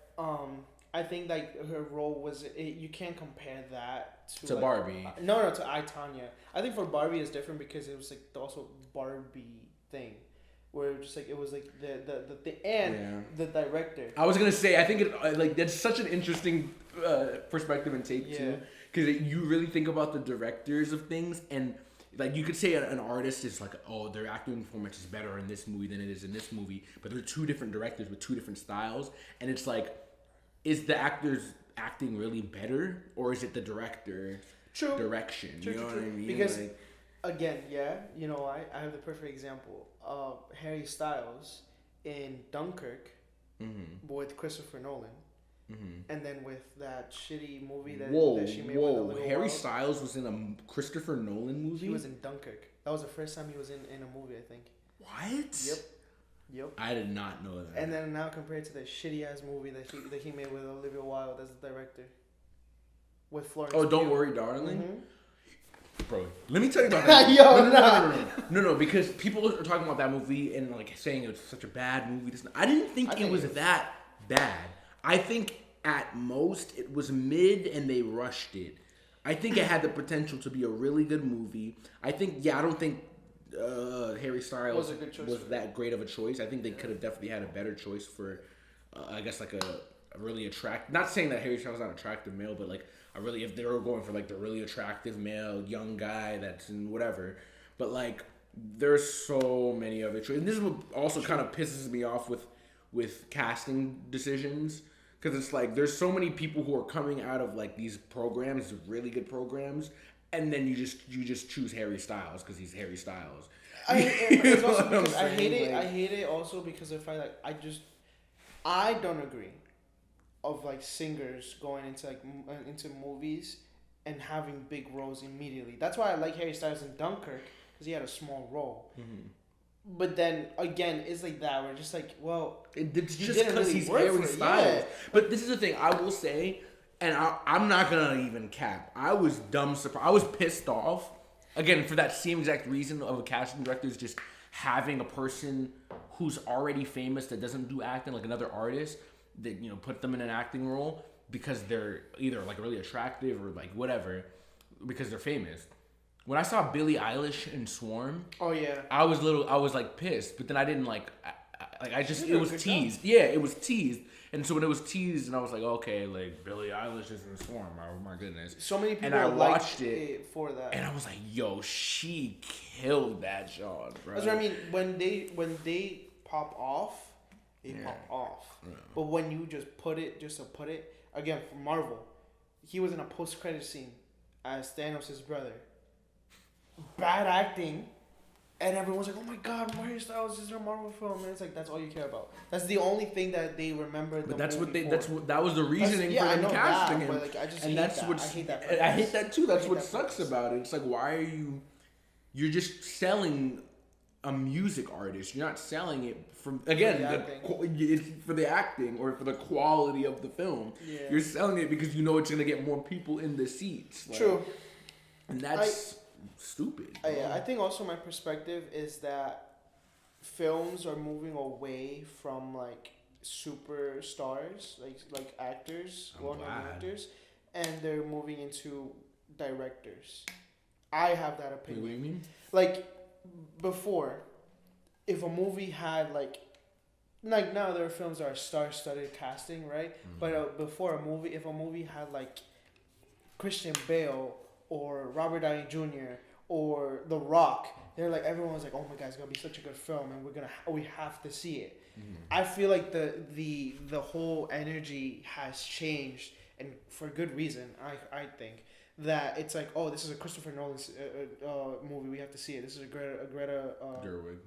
I think like her role was you can't compare that to like, Barbie. No, to I, Tonya. I think for Barbie is different because it was like also Barbie thing. Where it was just like it was like the director. I was gonna say I think it like that's such an interesting perspective and take too, because you really think about the directors of things and like you could say an artist is like their acting performance is better in this movie than it is in this movie, but they're two different directors with two different styles, and it's like is the actor's acting really better or is it the director's direction? You know what I mean? Because again, I have the perfect example of Harry Styles in Dunkirk with Christopher Nolan. And then with that shitty movie that she made with Olivia Harry Wilde. Styles was in a Christopher Nolan movie? He was in Dunkirk. That was the first time he was in a movie, I think. What? Yep. I did not know that. And then now compared to the shitty ass movie that he made with Olivia Wilde as the director. With Florence Pugh. Don't Worry, Darling? Bro, let me tell you about that. No, because people are talking about that movie and like saying it was such a bad movie. I didn't think it was that bad. I think at most it was mid and they rushed it. I think it had the potential to be a really good movie. I think, I don't think Harry Styles Was a good choice was for that great of a choice. I think they could have definitely had a better choice for, I guess like a really attractive. Not saying that Harry Styles is not an attractive male, but like if they were going for like the really attractive male young guy that's in whatever, but like there's so many other choices. And this is what also kind of pisses me off with casting decisions. Because it's like there's so many people who are coming out of like these programs, really good programs, and then you just choose Harry Styles because he's Harry Styles. It's also because I hate it. I hate it also because if I don't agree of like singers going into into movies and having big roles immediately. That's why I like Harry Styles in Dunkirk because he had a small role. Mm-hmm. But then again, it's like that. We're just like, well, it's just because he's Harry Styles. Yeah. But this is the thing I will say, and I'm not gonna even cap. I was dumb surprised. I was pissed off again for that same exact reason of a casting directors just having a person who's already famous that doesn't do acting like another artist that put them in an acting role because they're either like really attractive or like whatever because they're famous. When I saw Billie Eilish in Swarm, oh yeah, I was like pissed, but then I didn't it was teased. Job. Yeah, it was teased, and so when it was teased, and I was like, okay, like Billie Eilish is in Swarm. Oh my goodness! So many people and I watched it for that, and I was like, yo, she killed that job, bro. That's what I mean. When they pop off, they pop off. Yeah. But when you just put it again for Marvel, he was in a post-credit scene as Thanos' brother. Bad acting, and everyone's like, "Oh my God, Harry Styles is in a Marvel film," and it's like that's all you care about. That's the only thing that they remember. But that was the reasoning for them casting him. But like, I just and hate that's that. what's, I hate that. I hate that too. That's what sucks about it. It's like, why are you? You're just selling a music artist. You're not selling it from it's for the acting or for the quality of the film. Yeah. You're selling it because you know it's gonna get more people in the seats. Like, true. And that's stupid. I think also my perspective is that films are moving away from like superstars, like actors, well-known actors, and they're moving into directors. I have that opinion. What do you mean? Like before, if a movie had like now there are films that are star-studded casting, right? Mm-hmm. But before if a movie had like Christian Bale or Robert Downey Jr. or The Rock, they're like everyone was like, oh my God, it's gonna be such a good film, and we have to see it. Mm-hmm. I feel like the whole energy has changed, and for good reason. I think that it's like, oh, this is a Christopher Nolan movie, we have to see it. This is a Greta Gerwig.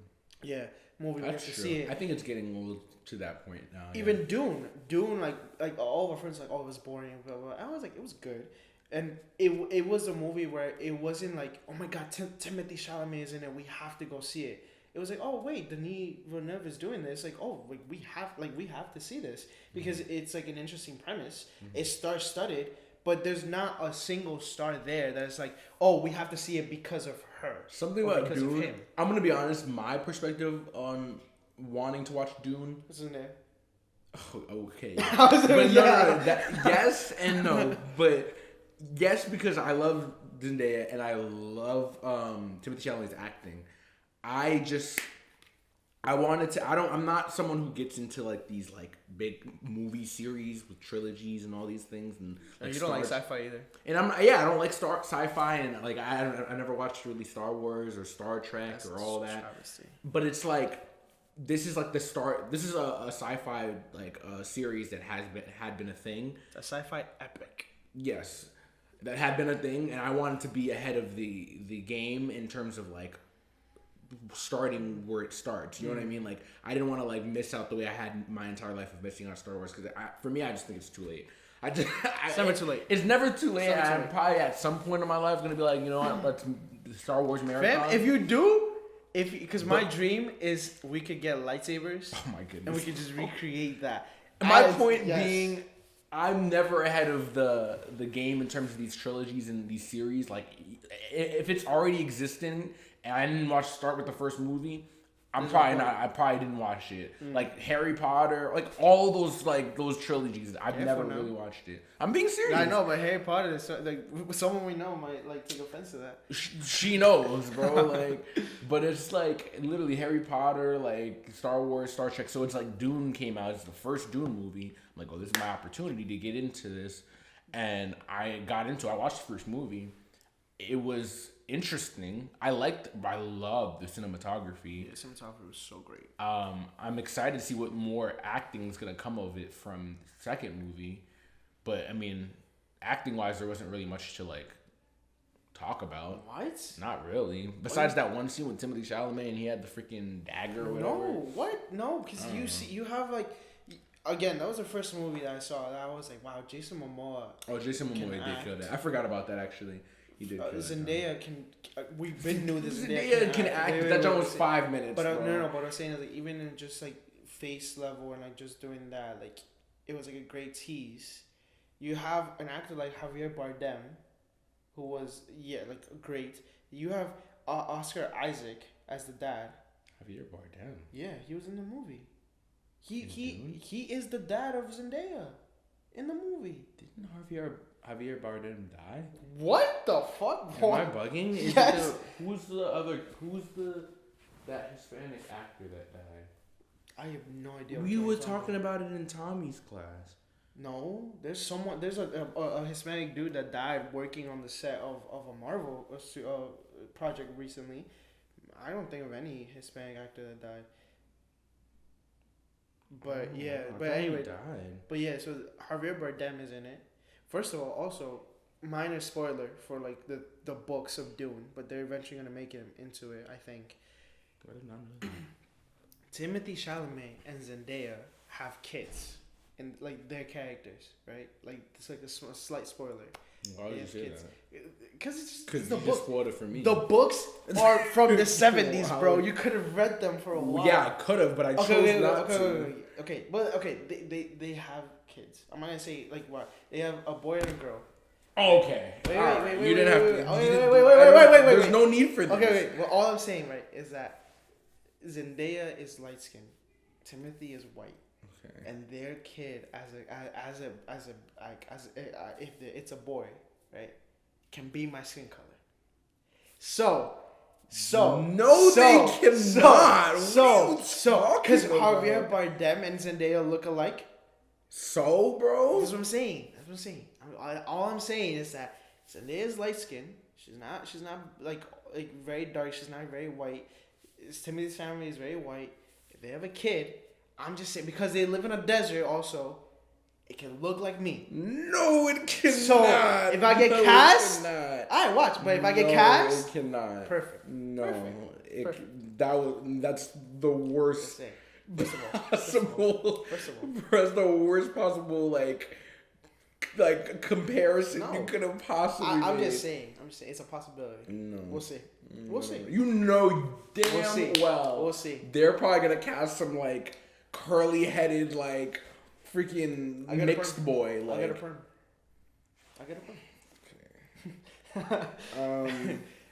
Yeah, movie. That's we have to true. see it. I think it's getting a little to that point now. Even Dune, like all of our friends like, oh, it was boring, blah, blah. I was like, it was good. And it was a movie where it wasn't like, oh my God, Timothée Chalamet is in it, we have to go see it. It was like, oh wait, Denis Villeneuve is doing this. Like, oh, like we have to see this because it's like an interesting premise. Mm-hmm. It's star-studded, but there's not a single star there that's like, oh, we have to see it because of her. Something about Dune. I'm gonna be honest. My perspective on wanting to watch Dune. What's his name? Oh, okay. But no, yes and no, but. Yes, because I love Zendaya and I love Timothée Chalamet's acting. I'm not someone who gets into like these like big movie series with trilogies and all these things. And like, you don't like sci-fi either. And I don't like sci-fi, and like I never watched really Star Wars or Star Trek or all that. Travesty. But it's like this is like the start. This is a sci-fi like series that had been a thing. It's a sci-fi epic. Yes. That had been a thing, and I wanted to be ahead of the game in terms of like starting where it starts. You know what I mean? Like I didn't want to like miss out the way I had my entire life of missing out Star Wars because for me I just think it's too late. It's never too late. It's never too late. I'm probably at some point in my life gonna be like, you know what? Let's Star Wars marathon. Fam, if you do, because my dream is we could get lightsabers. Oh my goodness! And we could just recreate that. My point being. I'm never ahead of the game in terms of these trilogies and these series. Like, if it's already existing and I didn't start with the first movie, I'm probably not. I probably didn't watch it. Like Harry Potter, like all those trilogies. I've never really watched it. I'm being serious. I know, but Harry Potter is like someone we know might like take offense to that. She knows, bro. Like, but it's like literally Harry Potter, like Star Wars, Star Trek. So it's like Dune came out. It's the first Dune movie. I'm like, oh, this is my opportunity to get into this, and I got into. I watched the first movie. It was interesting. I love the cinematography. The cinematography was so great. I'm excited to see what more acting is gonna come of it from the second movie. But I mean, acting wise, there wasn't really much to like talk about. What? Not really. Besides that one scene with Timothée Chalamet and he had the freaking dagger or whatever. No, what? No, because you have like. Again, that was the first movie that I saw. That I was like, wow, Jason Momoa. Oh, Jason Momoa did kill that. I forgot about that actually. He did. Zendaya can. We been knew this. Zendaya can act. That joke was 5 minutes. But no. But I'm saying is like even in just like face level and like just doing that, like it was like a great tease. You have an actor like Javier Bardem, who was like great. You have Oscar Isaac as the dad. Javier Bardem. Yeah, he was in the movie. He is the dad of Zendaya in the movie. Didn't Javier Bardem die? What the fuck? Am I bugging? Yes. Who's that Hispanic actor that died? I have no idea. We were talking about it in Tommy's class. No, there's a Hispanic dude that died working on the set of a Marvel project recently. I don't think of any Hispanic actor that died. But anyway, but yeah, so Javier Bardem is in it. First of all, also minor spoiler for like the books of Dune, but they're eventually gonna make him into it, I think. I did not know that. Timothée Chalamet and Zendaya have kids, and like their characters, right? Like it's like a slight spoiler. Why would you say that? Because the book. Spoiled it for me. The books are from the 70s, bro. You could have read them for a while. Yeah, I could have, but I chose not to. They have kids. I'm not gonna say like what they have a boy and a girl. Okay. Wait. There's no need for this. Okay, wait. Well, all I'm saying, right, is that Zendaya is light skinned, Timothy is white. Okay. And their kid, if it's a boy, right, can be my skin color. They cannot. Because Javier Bardem and Zendaya look alike. So, bro, that's what I'm saying. All I'm saying is that Zendaya's light skinned. She's not like very dark. She's not very white. Timothy's family is very white. If they have a kid, I'm just saying because they live in a desert. Also, it can look like me. No, it cannot. So if I get cast, I watch. But if I get cast, it cannot. Perfect. No, Perfect. That's the worst possible. That's the worst possible like comparison you could have possibly made. I'm just saying it's a possibility. No, we'll see. We'll see. You know damn well. We'll see. They're probably gonna cast some like curly headed like freaking mixed boy. Like I get a perm.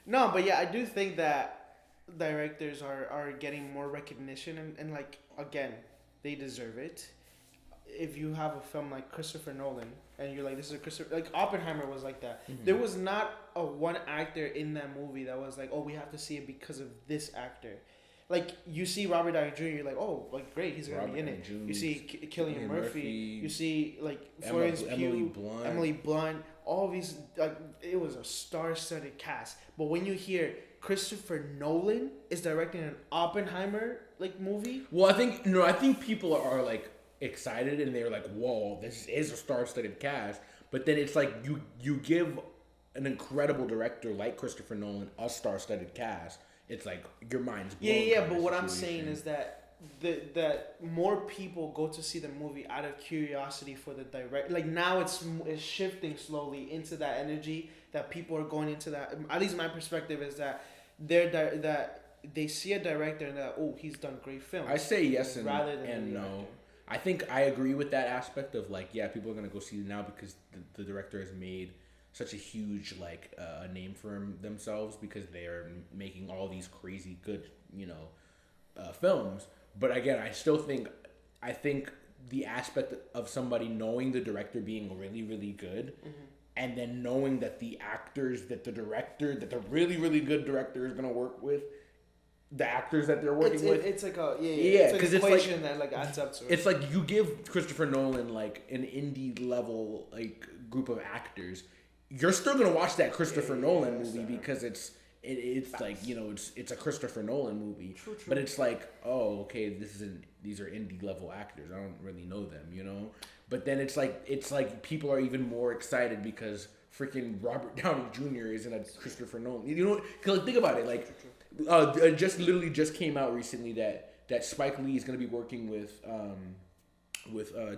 No, but yeah, I do think that directors are getting more recognition and like again, they deserve it. If you have a film like Christopher Nolan and you're like, this is a Christopher, like Oppenheimer was like that. Mm-hmm. There was not a one actor in that movie that was like, oh, we have to see it because of this actor. Like you see Robert Downey Jr., you're like, oh, like great, he's gonna be in it. You see Cillian Murphy, you see like Florence Pugh, Emily Blunt, all these like it was a star-studded cast. But when you hear Christopher Nolan is directing an Oppenheimer like movie, well, I think people are like excited and they're like, whoa, this is a star-studded cast. But then it's like you give an incredible director like Christopher Nolan a star-studded cast. It's like your mind's blown. Yeah. But what I'm saying is that that more people go to see the movie out of curiosity for the direct. Like now it's shifting slowly into that energy that people are going into that. At least my perspective is that they see a director and that he's done great films. I say yes and no. Actor. I think I agree with that aspect of like people are gonna go see it now because the director has made such a huge name for themselves because they are making all these crazy good films. But again, I think the aspect of somebody knowing the director being really, really good, and then knowing that the actors that the really, really good director is gonna work with, the actors that they're working with, it's like it's like an equation that like adds up to it. It's like you give Christopher Nolan like an indie level like group of actors, you're still gonna watch that Christopher Nolan movie because it's like, you know, it's a Christopher Nolan movie. True. But it's like, oh, okay, these are indie level actors. I don't really know them, you know. But then it's like people are even more excited because freaking Robert Downey Jr. is in a Christopher Nolan. You know, cause like, think about it. Like, just came out recently that Spike Lee is gonna be working with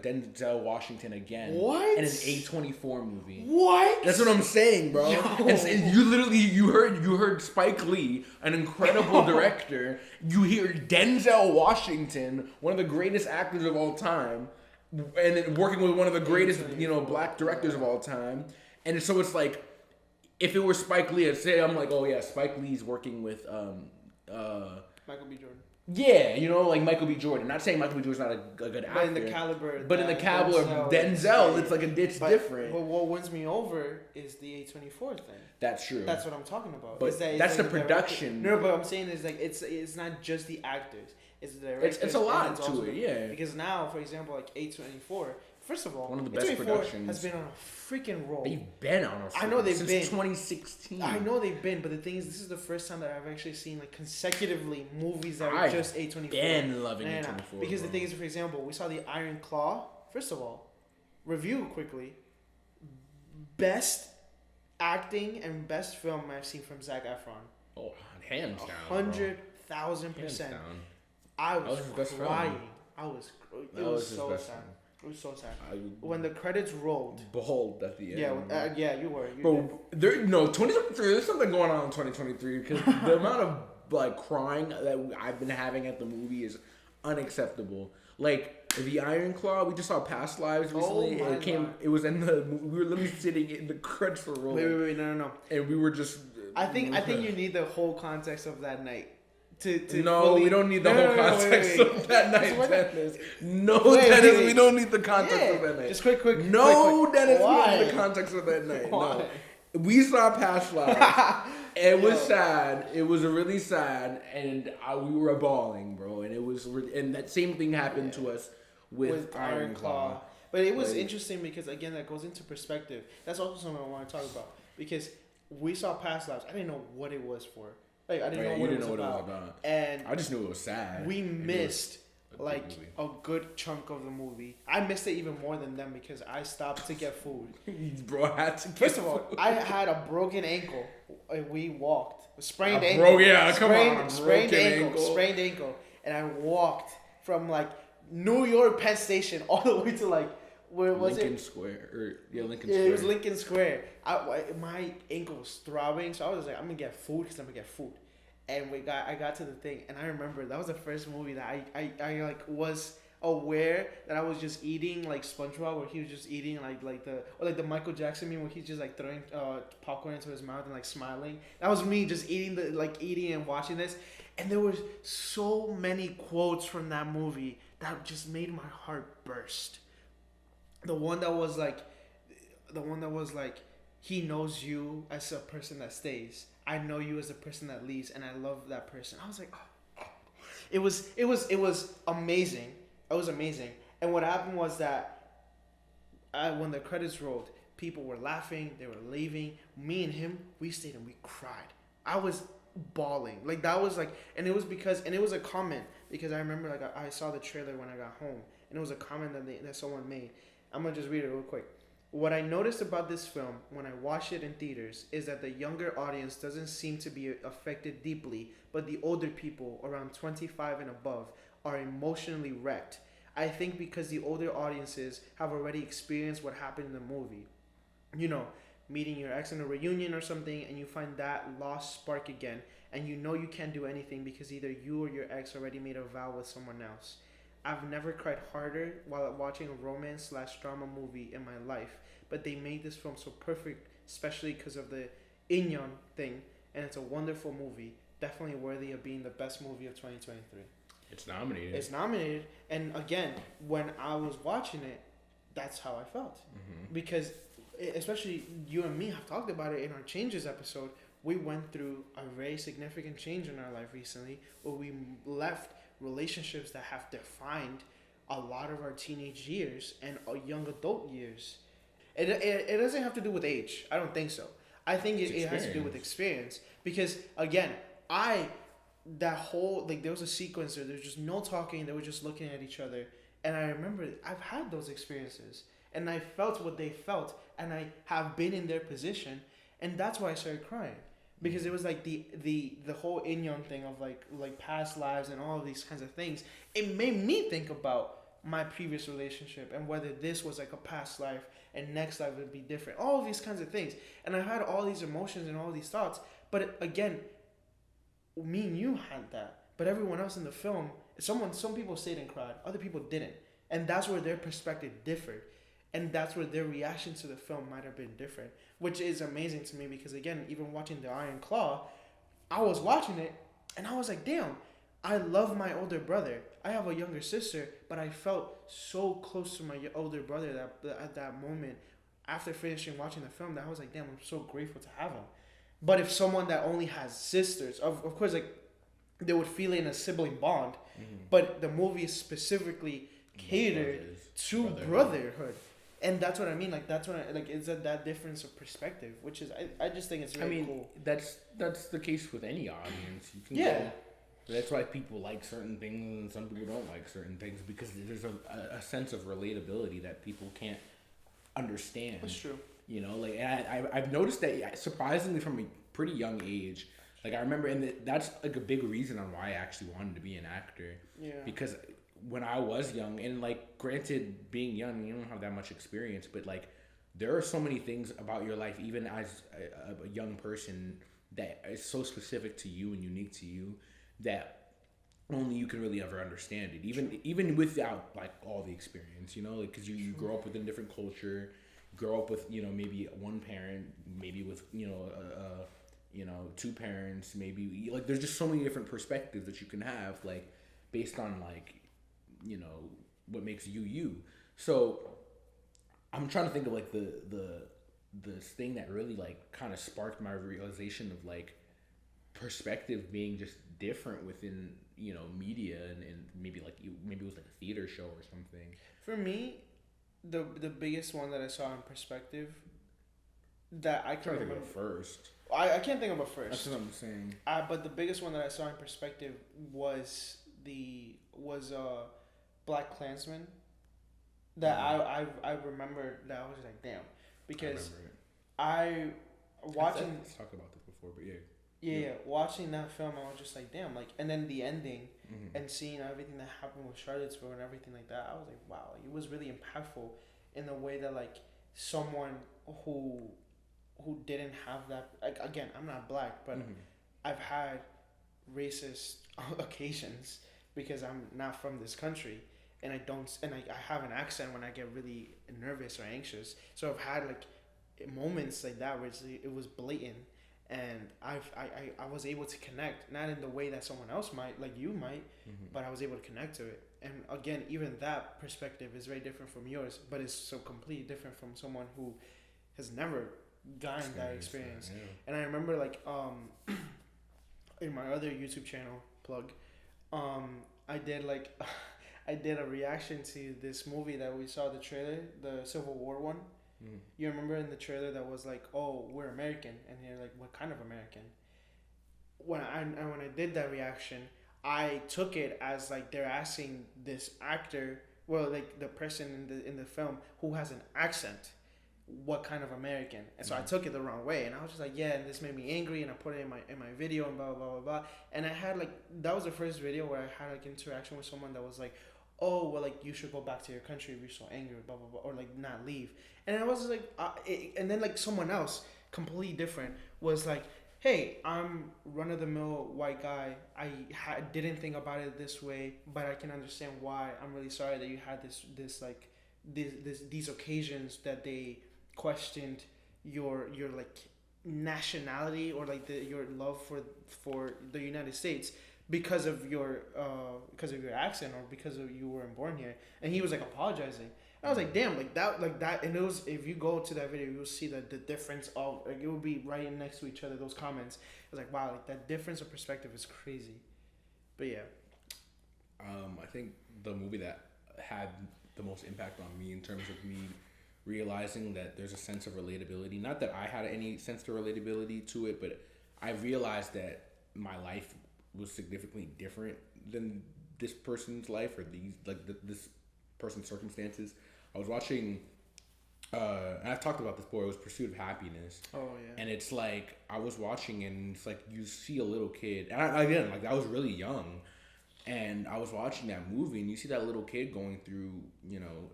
Denzel Washington again. What? In an A24 movie. What? That's what I'm saying, bro. And you heard Spike Lee, an incredible director. You hear Denzel Washington, one of the greatest actors of all time, and then working with one of the greatest, you know, black directors of all time. And so it's like, if it were Spike Lee, I'd say, I'm like, oh yeah, Spike Lee's working with Michael B. Jordan. Yeah, you know, like Michael B. Jordan. Not saying Michael B. Jordan's not a good actor. But in the caliber of Denzel, it's like it's different. But what wins me over is the A24 thing. That's true. That's what I'm talking about. But that's the production. No, but I'm saying is like it's not just the actors. It's the directors. It's a lot to it, yeah. Because now, for example, like A24. First of all, one of the best productions has been on a freaking roll. They've been on a. I know they've since been 2016. I know they've been, but the thing is, this is the first time that I've actually seen like consecutively movies that are just A24. I've been loving A24 because the thing is, for example, we saw the Iron Claw. First of all, review quickly. Best acting and best film I've seen from Zac Efron. Oh, hands down. 100,000%. I was crying. It was so sad. It was so sad. When the credits rolled. Behold at the end. Yeah, you were. But 2023. There's something going on in 2023 because the amount of like crying that I've been having at the movie is unacceptable. Like the Iron Claw, we just saw Past Lives recently. Oh my God. It was in the. We were literally sitting in the credits were rolling. Wait, no. And we were just. I think you need the whole context of that night. We don't need the whole context of that night, Dennis. Dennis, we don't need the context of that night. Just quick. Dennis, we don't need the context of that night. Why? No. We saw Past Lives. It was sad. It was really sad, and we were bawling, bro. And that same thing happened to us with Iron Claw. But it was interesting because, again, that goes into perspective. That's also something I want to talk about. Because we saw Past Lives. I didn't know what it was for. Like, I didn't know what it was about. And I just knew it was sad. We missed a good chunk of the movie. I missed it even more than them because I stopped to get food. Bro, I had to get First of all, I had a broken ankle. We walked. Sprained ankle. Sprained ankle. And I walked from like New York Penn Station all the way to like where was Lincoln it? Square. Lincoln Yeah, Square. it was Lincoln Square. My ankle was throbbing, so I was like, I'm gonna get food because I'm gonna get food. And I got to the thing, and I remember that was the first movie that I like was aware that I was just eating like SpongeBob, where he was just eating like the Michael Jackson meme where he's just like throwing popcorn into his mouth and like smiling. That was me just eating and watching this, and there was so many quotes from that movie that just made my heart burst. The one that was like, he knows you as a person that stays. I know you as a person that leaves, and I love that person. I was like, oh. It was amazing. It was amazing. And what happened was that when the credits rolled, people were laughing, they were leaving. Me and him, we stayed and we cried. I was bawling. Like that was like, and it was a comment because I remember like I saw the trailer when I got home, and it was a comment that someone made. I'm gonna just read it real quick. What I noticed about this film when I watched it in theaters is that the younger audience doesn't seem to be affected deeply, but the older people around 25 and above are emotionally wrecked. I think because the older audiences have already experienced what happened in the movie. You know, meeting your ex in a reunion or something, and you find that lost spark again, and you know you can't do anything because either you or your ex already made a vow with someone else. I've never cried harder while watching a romance/drama movie in my life, but they made this film so perfect, especially because of the Inyon thing, and it's a wonderful movie, definitely worthy of being the best movie of 2023. It's nominated. It's nominated, and again, when I was watching it, that's how I felt. Because, especially you and me have talked about it in our changes episode. We went through a very significant change in our life recently, where we left relationships that have defined a lot of our teenage years and our young adult years. It doesn't have to do with age. I don't think so. I think it has to do with experience. Because again, that whole, like, there was a sequence there was just no talking, they were just looking at each other, and I remember I've had those experiences, and I felt what they felt, and I have been in their position, and that's why I started crying. Because it was like the whole In Young thing of like past lives and all of these kinds of things. It made me think about my previous relationship and whether this was like a past life and next life would be different. All of these kinds of things. And I had all these emotions and all these thoughts. But again, me and you had that. But everyone else in the film, some people stayed and cried, other people didn't. And that's where their perspective differed. And that's where their reaction to the film might have been different, which is amazing to me because, again, even watching The Iron Claw, I was watching it and I was like, damn, I love my older brother. I have a younger sister, but I felt so close to my older brother that at that moment, after finishing watching the film, that I was like, damn, I'm so grateful to have him. But if someone that only has sisters, of course, like, they would feel in a sibling bond, but the movie is specifically catered to brotherhood. And that's what I mean. Like, that's what it's that difference of perspective, which is I just think it's really cool. That's the case with any audience. You can go, that's why people like certain things and some people don't like certain things, because there's a sense of relatability that people can't understand. That's true. You know, like, and I've noticed that surprisingly from a pretty young age. Like, I remember, and that's like a big reason on why I actually wanted to be an actor. Yeah. Because when I was young, and like, granted, being young, you don't have that much experience, but like, there are so many things about your life, even as a young person, that is so specific to you and unique to you that only you can really ever understand it. Even without like all the experience, you know, like, because you grow up within a different culture, grow up with, you know, maybe one parent, maybe with, you know, two parents, maybe, like, there's just so many different perspectives that you can have, like, based on, like, you know, what makes you you. So I'm trying to think of like the thing that really like kind of sparked my realization of like perspective being just different within, you know, media, and maybe like maybe it was like a theater show or something. For me, the biggest one that I saw in perspective that I can remember first. I can't think of a first. That's what I'm saying. But the biggest one that I saw in perspective was Black Klansman. That I remember that I was like, damn, because I watching. Let's talk about this before, but yeah. Yeah, watching that film, I was just like, damn, like, and then the ending, and seeing everything that happened with Charlottesville and everything like that, I was like, wow, it was really impactful in the way that, like, someone who didn't have that, like, again, I'm not black, but I've had racist occasions because I'm not from this country, and I have an accent when I get really nervous or anxious, so I've had like moments like that where it was blatant. And I was able to connect, not in the way that someone else might, like you might, but I was able to connect to it. And again, even that perspective is very different from yours, but it's so completely different from someone who has never gotten that experience. Yeah. And I remember, like, in my other YouTube channel plug, I did a reaction to this movie that we saw, the trailer, the Civil War one. You remember in the trailer that was like, oh, we're American, and you're like, what kind of American? When I did that reaction, I took it as like they're asking this actor, well, like the person in the film who has an accent, what kind of American? And so I took it the wrong way, and I was just like, yeah, and this made me angry, and I put it in my video, and blah blah blah blah. And I had like, that was the first video where I had like interaction with someone that was like, oh, well, like, you should go back to your country if you're so angry, blah, blah, blah, or, like, not leave. And I was like, and then, like, someone else, completely different, was like, hey, I'm run-of-the-mill white guy. I didn't think about it this way, but I can understand why. I'm really sorry that you had these occasions that they questioned your like, nationality or, like, your love for the United States. because of your accent or because of you weren't born here. And he was like apologizing. And I was like, damn, like that. And it was, if you go to that video, you'll see that the difference of, like, it will be right next to each other. Those comments. It was like, wow, like that difference of perspective is crazy. But yeah. I think the movie that had the most impact on me in terms of me realizing that there's a sense of relatability. Not that I had any sense of relatability to it, but I realized that my life was significantly different than this person's life or this person's circumstances. I was watching, and I've talked about this before. It was Pursuit of Happiness. Oh yeah. And it's like I was watching, and it's like you see a little kid, and I was really young. And I was watching that movie, and you see that little kid going through,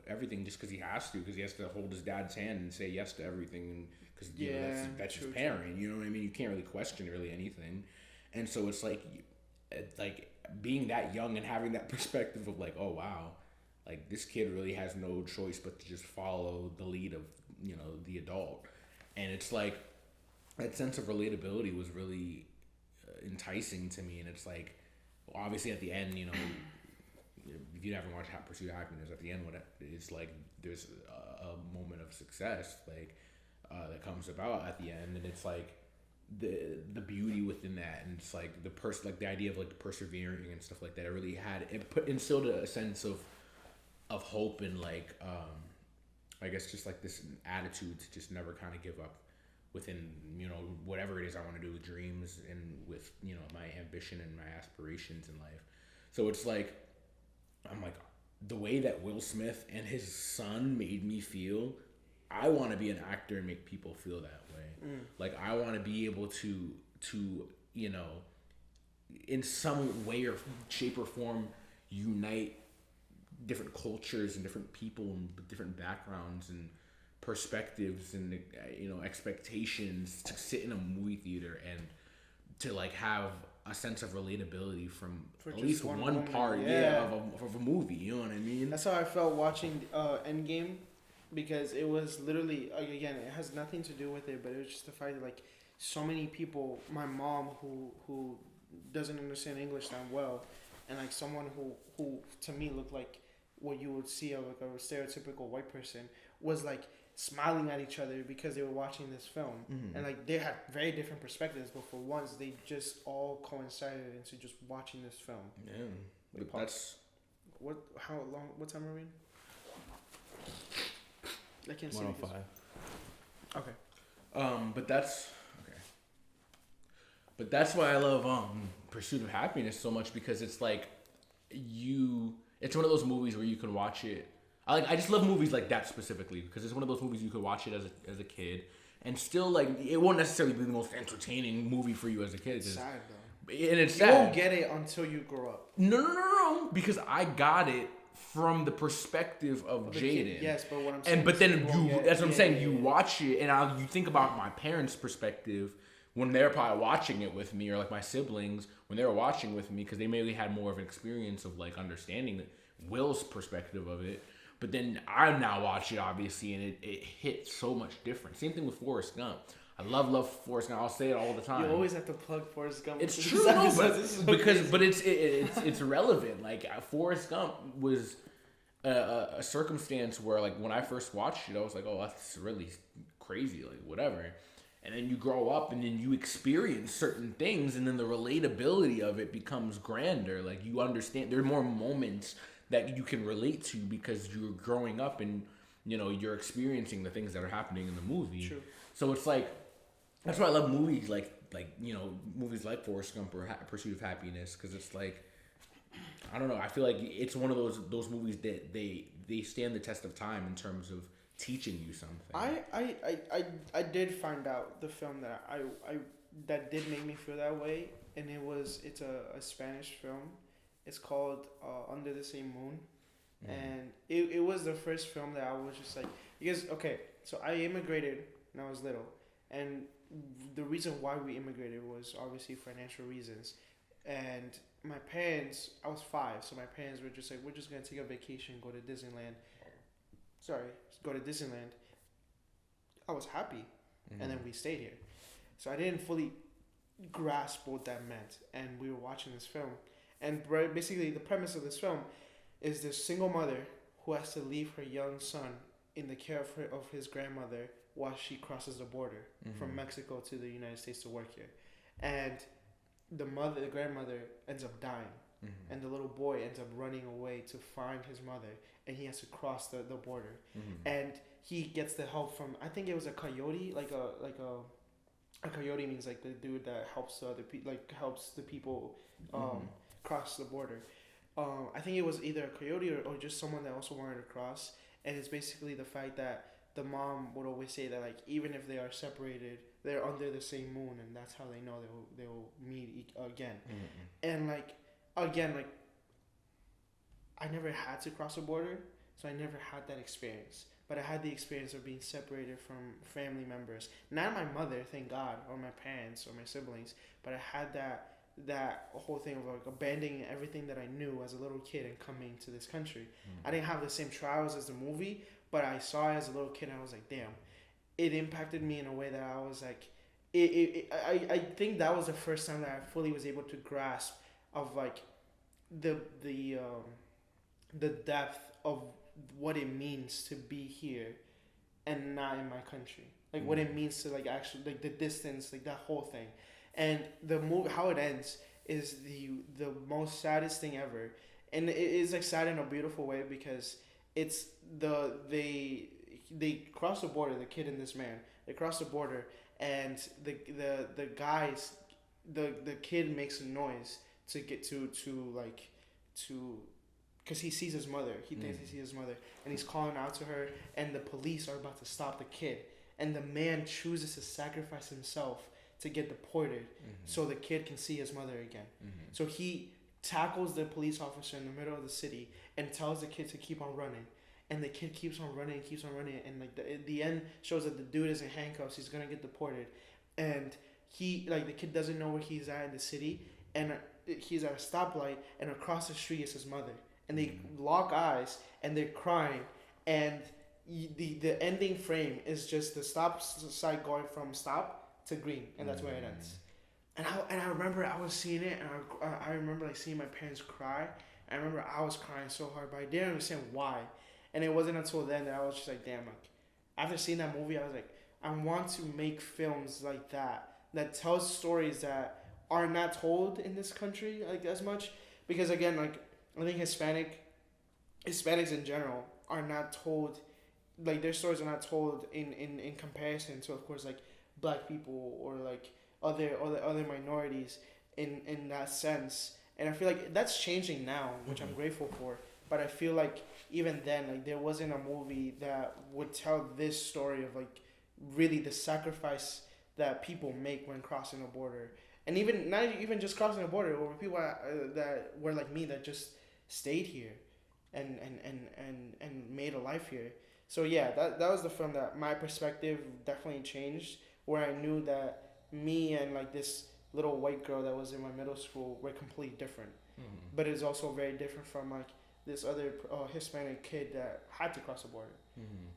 everything just because he has to hold his dad's hand and say yes to everything, because that's his parent. You know what I mean? You can't really question really anything, and so it's like being that young and having that perspective of like, oh wow, like this kid really has no choice but to just follow the lead of the adult, and it's like that sense of relatability was really enticing to me, and it's like. Obviously, at the end, if you haven't watched Pursuit of Happiness, at the end, it's like there's a moment of success, like that comes about at the end, and it's like the beauty within that, and it's like the idea of like persevering and stuff like that. It really instilled a sense of hope and like I guess just like this attitude to just never kind of give up within whatever it is I want to do with dreams and with my ambition and my aspirations in life. So it's like I'm like the way that Will Smith and his son made me feel, I want to be an actor and make people feel that way. Like I want to be able to in some way or shape or form unite different cultures and different people and different backgrounds and perspectives and expectations to sit in a movie theater and to like have a sense of relatability from at least one part of a movie. You know what I mean? That's how I felt watching Endgame, because it was literally, again, it has nothing to do with it, but it was just the fact that like so many people, my mom who doesn't understand English that well, and like someone who to me looked like what you would see of like a stereotypical white person, was like smiling at each other because they were watching this film. And like they had very different perspectives, but for once they just all coincided into just watching this film. But that's what time are we in? I can't see. 105. Okay. But that's why I love Pursuit of Happiness so much, because it's like it's one of those movies where you can watch it. I just love movies like that specifically, because it's one of those movies you could watch it as a kid and still like it won't necessarily be the most entertaining movie for you as a kid. It's sad though. And it's sad. You won't get it until you grow up. No, because I got it from the perspective of Jaden. Yes, but what I'm saying. That's what I'm saying. You watch it and you think about my parents' perspective when they're probably watching it with me, or like my siblings when they were watching with me, because they maybe had more of an experience of like understanding Will's perspective of it. But then I now watch it, obviously, and it hits so much different. Same thing with Forrest Gump. I love Forrest Gump. I'll say it all the time. You always have to plug Forrest Gump. It's true, but it's relevant. Like Forrest Gump was a circumstance where, like, when I first watched it, I was like, oh, that's really crazy, like whatever. And then you grow up, and then you experience certain things, and then the relatability of it becomes grander. Like you understand, there are more moments that you can relate to because you're growing up and you're experiencing the things that are happening in the movie. True. So it's like that's why I love movies like movies like Forrest Gump or Pursuit of Happiness, because it's like I don't know, I feel like it's one of those movies that they stand the test of time in terms of teaching you something. I did find out the film that I that did make me feel that way, and it's a Spanish film. It's called Under the Same Moon. And it was the first film that I was just like, because, okay, so I immigrated when I was little. And the reason why we immigrated was obviously financial reasons. And my parents, I was 5, so my parents were just like, we're just going to take a vacation, go to Disneyland. I was happy. And then we stayed here. So I didn't fully grasp what that meant. And we were watching this film, and basically the premise of this film is this single mother who has to leave her young son in the care of his grandmother while she crosses the border from Mexico to the United States to work here, and the grandmother ends up dying, and the little boy ends up running away to find his mother, and he has to cross the border, and he gets the help from, I think it was a coyote, a coyote means like the dude that helps the other people, like helps the people cross the border. I think it was either a coyote or just someone that also wanted to cross, and it's basically the fact that the mom would always say that, like, even if they are separated, they're under the same moon, and that's how they know they'll meet again. And like again, like, I never had to cross a border, so I never had that experience. But I had the experience of being separated from family members. Not my mother, thank God, or my parents or my siblings, but I had that whole thing of like abandoning everything that I knew as a little kid and coming to this country. I didn't have the same trials as the movie, but I saw it as a little kid and I was like, damn. It impacted me in a way that I was like, I think that was the first time that I fully was able to grasp of like the depth of what it means to be here and not in my country, like what it means to like actually like the distance, like that whole thing. And the movie, how it ends, is the most saddest thing ever, and it is like sad in a beautiful way because it's they cross the border, the kid and this man, they cross the border, and the guys, the kid makes a noise to get to because he sees his mother. He thinks he sees his mother, and he's calling out to her, and the police are about to stop the kid, and the man chooses to sacrifice himself to get deported so the kid can see his mother again. So he tackles the police officer in the middle of the city and tells the kid to keep on running, and the kid keeps on running, and like the end shows that the dude is in handcuffs. He's gonna get deported, and he, like, the kid doesn't know where he's at in the city, and he's at a stoplight, and across the street is his mother, and they lock eyes and they're crying, and the ending frame is just the stop sign going from stop to green, and that's where it ends. And I remember I was seeing it, and I remember like seeing my parents cry. I remember I was crying so hard, but I didn't understand why. And it wasn't until then that I was just like, damn, like, after seeing that movie, I was like, I want to make films like that tell stories that are not told in this country like as much, because again, like, I think Hispanics in general are not told, like, their stories are not told in comparison to, of course, like, black people or like other minorities in that sense. And I feel like that's changing now, which I'm grateful for. But I feel like even then, like, there wasn't a movie that would tell this story of like really the sacrifice that people make when crossing a border, and even not even just crossing a border, or people that were like me that just stayed here and made a life here. So yeah, that was the film that my perspective definitely changed, where I knew that me and like this little white girl that was in my middle school were completely different. But it's also very different from like this other Hispanic kid that had to cross the border.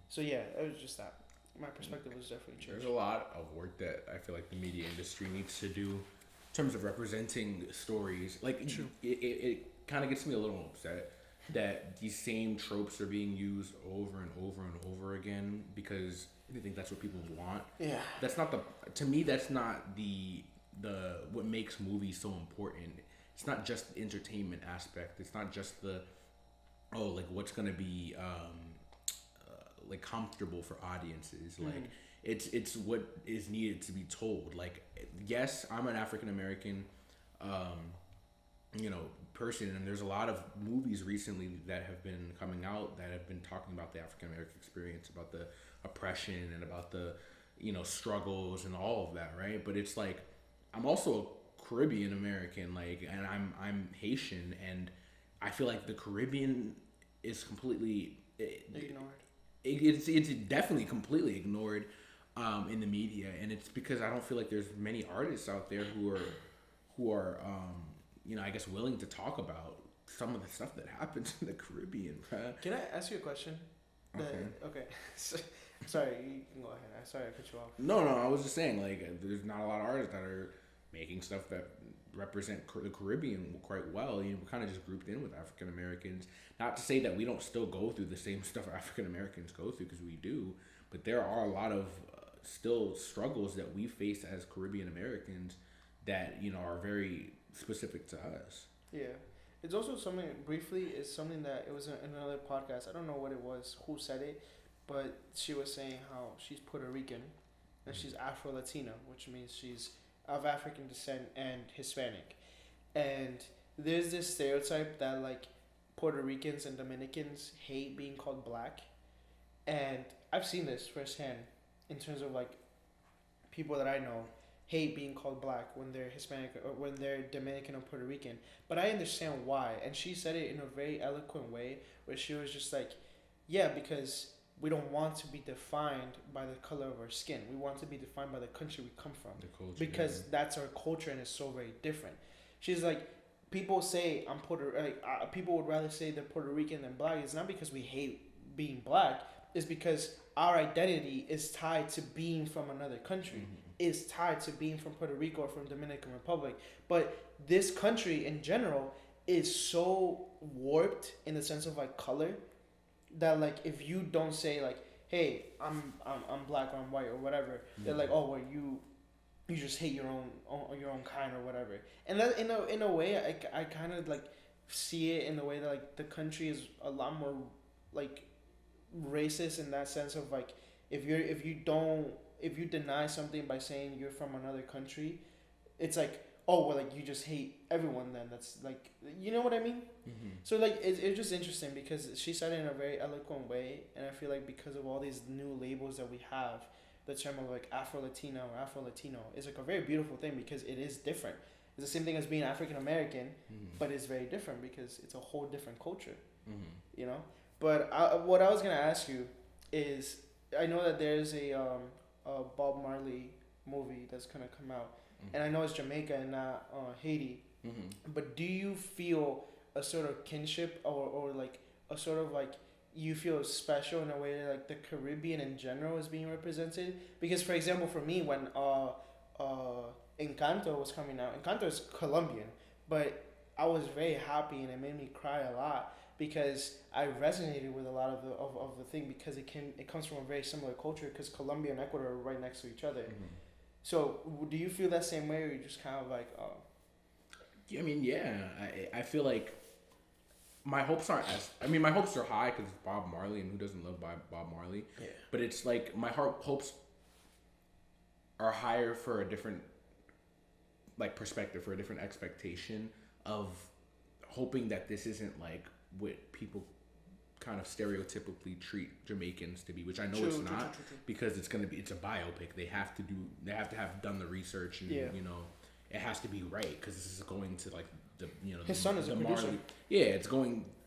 So yeah, it was just that. My perspective was definitely changed. There's a lot of work that I feel like the media industry needs to do in terms of representing stories. Like, it kind of gets me a little upset that these same tropes are being used over and over and over again because they think that's what people want. Yeah. That's not to me, that's not the what makes movies so important. It's not just the entertainment aspect. It's not just the, like, what's going to be like comfortable for audiences. Like, it's what is needed to be told. Like, yes, I'm an African American person, and there's a lot of movies recently that have been coming out that have been talking about the African American experience, about the oppression and about the struggles and all of that, right? But it's like, I'm also Caribbean American, like, and I'm Haitian, and I feel like the Caribbean is completely Ignored. It's definitely completely ignored in the media, and it's because I don't feel like there's many artists out there who are I guess willing to talk about some of the stuff that happens in the Caribbean, bro. Can I ask you a question? Okay. Sorry, you can go ahead. Sorry I cut you off. No, I was just saying, like, there's not a lot of artists that are making stuff that represent the Caribbean quite well. You know, we're kind of just grouped in with African Americans. Not to say that we don't still go through the same stuff African Americans go through, because we do, but there are a lot of still struggles that we face as Caribbean Americans that, you know, are very specific to us. Yeah. It's also something, briefly, it's something that it was in another podcast. I don't know what it was, who said it, but she was saying how she's Puerto Rican and she's Afro-Latina, which means she's of African descent and Hispanic. And there's this stereotype that, like, Puerto Ricans and Dominicans hate being called black. And I've seen this firsthand in terms of, like, people that I know hate being called black when they're Hispanic or when they're Dominican or Puerto Rican. But I understand why. And she said it in a very eloquent way where she was just like, yeah, because we don't want to be defined by the color of our skin. We want to be defined by the country we come from. The culture, because that's our culture and it's so very different. She's like, people say I'm people would rather say they're Puerto Rican than black. It's not because we hate being black. It's because our identity is tied to being from another country. Mm-hmm. Is tied to being from Puerto Rico or from Dominican Republic. But this country in general is so warped in the sense of like color that like if you don't say like, hey, I'm black or I'm white or whatever, mm-hmm. they're like, oh well you just hate your own kind or whatever. And that in a way I kind of like see it in the way that like the country is a lot more like racist in that sense of like if you deny something by saying you're from another country, it's like, oh well, like you just hate everyone then. That's like, you know what I mean? Mm-hmm. So like it's just interesting because she said it in a very eloquent way, and I feel like because of all these new labels that we have, the term of like Afro-Latina or Afro-Latino is like a very beautiful thing because it is different. It's the same thing as being African American, mm-hmm. but it's very different because it's a whole different culture, mm-hmm. you know? But what I was going to ask you is, I know that there's a Bob Marley movie that's going to come out, mm-hmm. and I know it's Jamaica and not Haiti, mm-hmm. but do you feel a sort of kinship or like a sort of like you feel special in a way that like the Caribbean in general is being represented? Because for example, for me, when Encanto was coming out, Encanto is Colombian, but I was very happy and it made me cry a lot because I resonated with a lot of the thing because it comes from a very similar culture because Colombia and Ecuador are right next to each other. Mm-hmm. So do you feel that same way, or you just kind of like, oh? I mean, yeah, I feel like my hopes are high because it's Bob Marley, and who doesn't love Bob Marley? Yeah. But it's like my hopes are higher for a different like perspective, for a different expectation of hoping that this isn't like what people kind of stereotypically treat Jamaicans to be, which I know it's not, because it's a biopic. They have to have done the research, and you know, it has to be right because this is going to like his son is a producer. Marley. Yeah,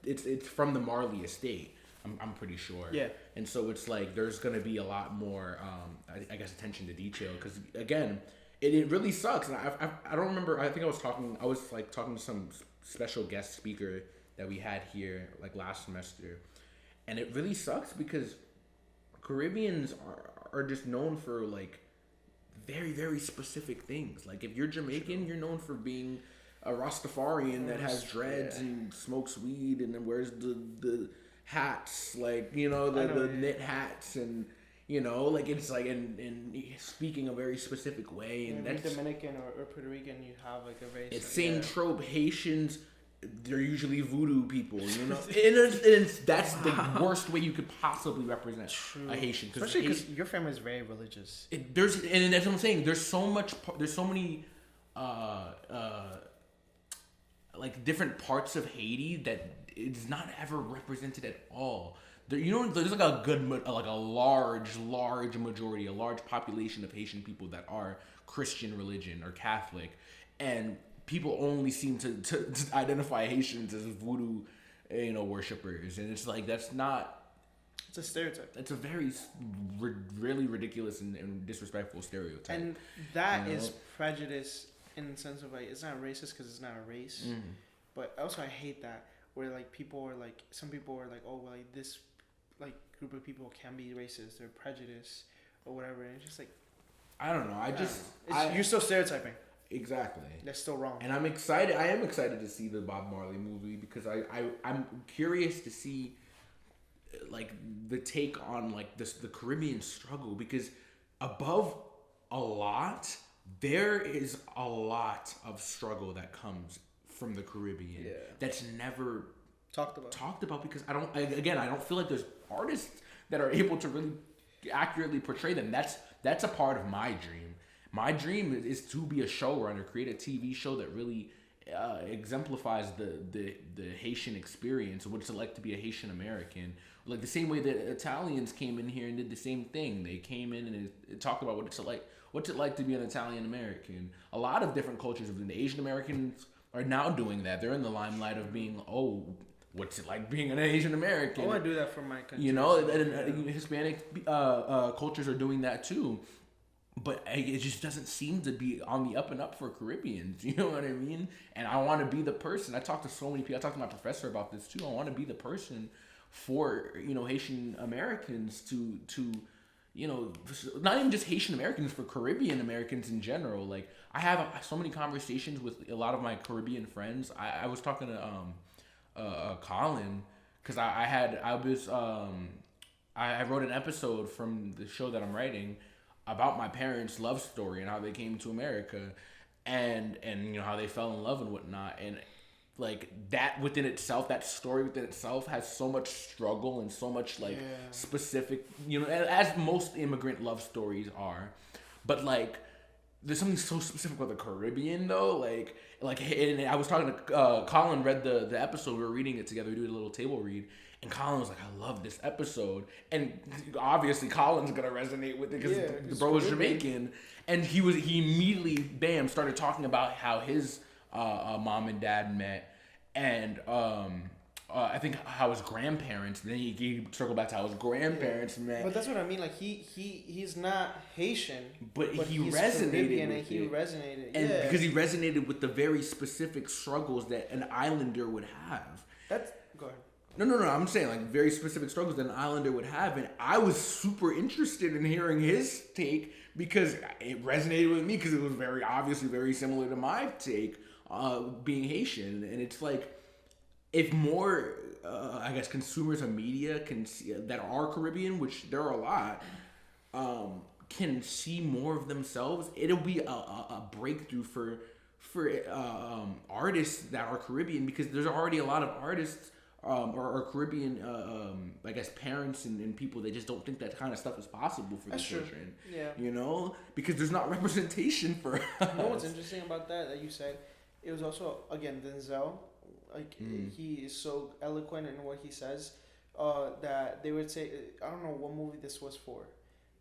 it's from the Marley estate. I'm pretty sure. Yeah. And so it's like there's gonna be a lot more I guess attention to detail because again, it really sucks. And I don't remember. I think I was talking to some special guest speaker that we had here like last semester, and it really sucks because Caribbeans are just known for like very, very specific things. Like if you're Jamaican, you're known for being a Rastafarian that has dreads and smokes weed and then wears the hats, like, you know, the knit hats, and you know, like it's like and speaking a very specific way. And that's Dominican or Puerto Rican, you have like a very same trope. Haitians, they're usually voodoo people, you know, and that's the worst way you could possibly represent a Haitian, especially because your family is very religious. And that's what I'm saying. There's so many like different parts of Haiti that it's not ever represented at all. There's like a large majority, a large population of Haitian people that are Christian religion or Catholic, and people only seem to identify Haitians as voodoo, you know, worshippers, and it's like that's not. It's a stereotype. It's a very, really ridiculous and disrespectful stereotype. And that is prejudice in the sense of like it's not racist because it's not a race, but also I hate that where like people are like some people are like, oh well, like this like group of people can be racist, they're prejudiced or whatever, and it's just like I don't know. You're still stereotyping. Exactly. That's still wrong. And I'm excited. I am excited to see the Bob Marley movie because I'm curious to see like the take on like the Caribbean struggle, because above a lot there is a lot of struggle that comes from the Caribbean that's never talked about because I don't feel like there's artists that are able to really accurately portray them. That's a part of my dream. My dream is to be a showrunner, create a TV show that really exemplifies the Haitian experience, what it's like to be a Haitian American. Like the same way that Italians came in here and did the same thing. They came in and it talked about what's it like to be an Italian American. A lot of different cultures of the Asian Americans are now doing that. They're in the limelight of being, what's it like being an Asian American? I want to do that for my country. You know, and Hispanic cultures are doing that too. But it just doesn't seem to be on the up and up for Caribbeans. You know what I mean? And I want to be the person. I talk to so many people. I talked to my professor about this too. I want to be the person for, Haitian Americans to not even just Haitian Americans, for Caribbean Americans in general. Like, I have so many conversations with a lot of my Caribbean friends. I was talking to Colin because I wrote an episode from the show that I'm writing about my parents' love story and how they came to America and how they fell in love and whatnot. And like that within itself, that story within itself has so much struggle and so much specific, as most immigrant love stories are. But like there's something so specific about the Caribbean though. Like and I was talking to Colin, read the episode, we were reading it together, we did a little table read. And Colin was like, I love this episode. And obviously Colin's going to resonate with it because the bro was Jamaican. And he immediately, bam, started talking about how his mom and dad met. And I think how his grandparents, then he circled back to how his grandparents met. But that's what I mean. Like, he's not Haitian. But he resonated Caribbean with and he it. resonated. And because he resonated with the very specific struggles that an islander would have. Go ahead. No. I'm saying like very specific struggles that an islander would have, and I was super interested in hearing his take because it resonated with me because it was very obviously very similar to my take, being Haitian. And it's like if more, I guess, consumers of media can see that are Caribbean, which there are a lot, can see more of themselves, it'll be a breakthrough for artists that are Caribbean, because there's already a lot of artists. Or Caribbean, I guess, parents and people that just don't think that kind of stuff is possible for their children. Yeah. Because there's not representation for us. You know what's interesting about that you said? It was also, again, Denzel. Like, he is so eloquent in what he says that they would say, I don't know what movie this was for,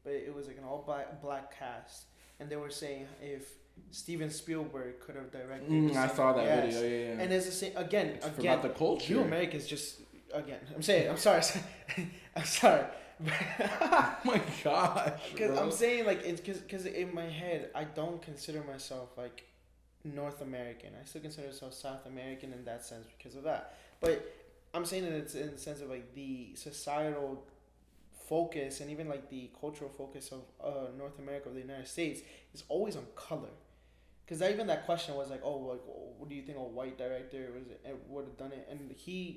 but it was like an all black cast. And they were saying if Steven Spielberg could have directed. I saw that video. Yeah. And it's the same again. About the culture. New America's just again. I'm sorry. I'm sorry. Oh my gosh. Because I'm saying like it's because in my head I don't consider myself like North American. I still consider myself South American in that sense because of that. But I'm saying that it's in the sense of like the societal focus and even like the cultural focus of North America, of the United States, is always on color. Because even that question was like, what do you think a white director would have done it? And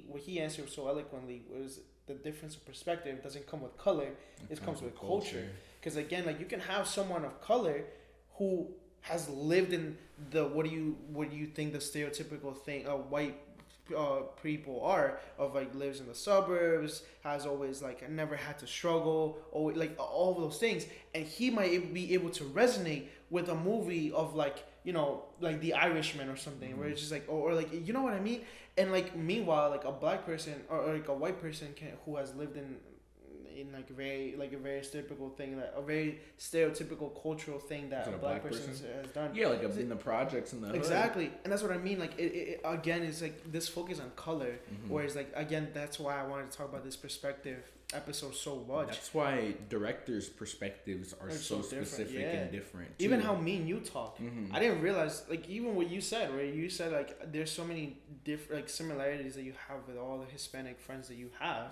what he answered so eloquently was the difference of perspective doesn't come with color, it comes with culture. Because again, like you can have someone of color who has lived in the what do you think the stereotypical thing white people are of like lives in the suburbs, has always like never had to struggle, or like all of those things, and he might be able to resonate with a movie of like like The Irishman or something, where it's just like or like you know what I mean. And like meanwhile, like a black person or like a white person who has lived in like a very stereotypical thing, that a very stereotypical cultural thing that a black person has done. Yeah, like in the projects in the hood. Exactly, and that's what I mean. Like it again is like this focus on color, whereas like again that's why I wanted to talk about this perspective episode so much. That's why directors' perspectives are so specific and different. Too. Even how me and you talk, I didn't realize like even what you said, where you said like there's so many different like similarities that you have with all the Hispanic friends that you have,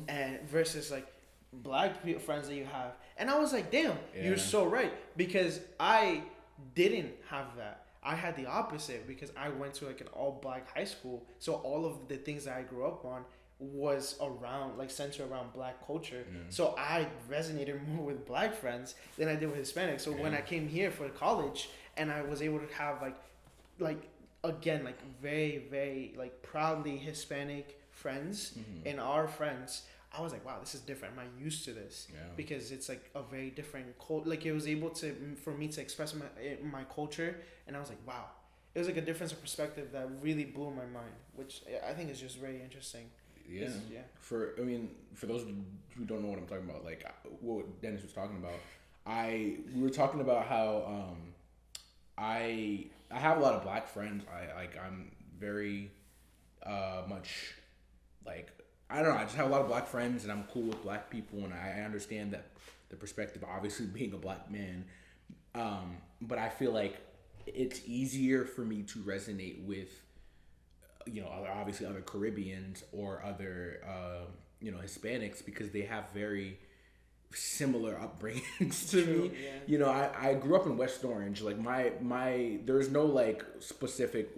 and versus like black friends that you have. And I was like, damn, you're so right, because I didn't have that. I had the opposite because I went to like an all black high school. So all of the things that I grew up on was around like centered around black culture. Yeah. So I resonated more with black friends than I did with Hispanic. So when Yeah. I came here for college and I was able to have like again like very like proudly Hispanic friends and our friends, I was like, wow, this is different. I'm not used to this because it's like a very different like it was able to for me to express my culture, and I was like, wow, it was like a difference of perspective that really blew my mind, which I think is just very interesting. Yeah. Yeah. For those who don't know what I'm talking about, like what Dennis was talking about, we were talking about how I have a lot of black friends. I'm very much like, I don't know, I just have a lot of black friends and I'm cool with black people, and I understand that the perspective, obviously being a black man, but I feel like it's easier for me to resonate with, you know, obviously other Caribbeans or other you know, Hispanics, because they have very similar upbringings to me. Yeah. You know, I grew up in West Orange. Like my there's no like specific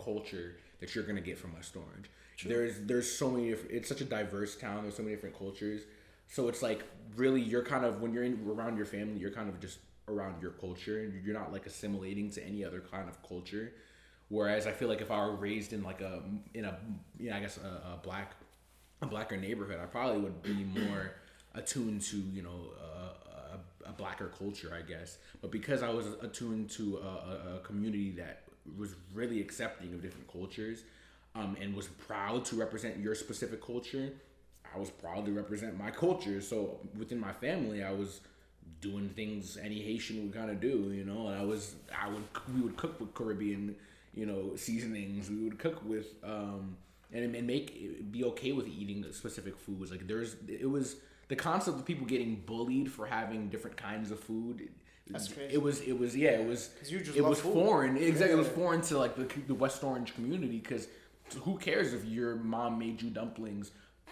culture that you're gonna get from West Orange. True. There's so many different, it's such a diverse town. There's so many different cultures. So it's like really you're kind of, when you're around your family, you're kind of just around your culture, and you're not like assimilating to any other kind of culture. Whereas I feel like if I were raised in like I guess a blacker neighborhood, I probably would be more attuned to, you know, a blacker culture, I guess. But because I was attuned to a community that was really accepting of different cultures, and was proud to represent your specific culture, I was proud to represent my culture. So within my family, I was doing things any Haitian would kind of do, you know. And we would cook with Caribbean, you know, seasonings. We would cook with and be okay with eating specific foods. Like it was the concept of people getting bullied for having different kinds of food. That's crazy. It was food. foreign. Exactly, yeah. It was foreign to like the West Orange community, because who cares if your mom made you dumplings?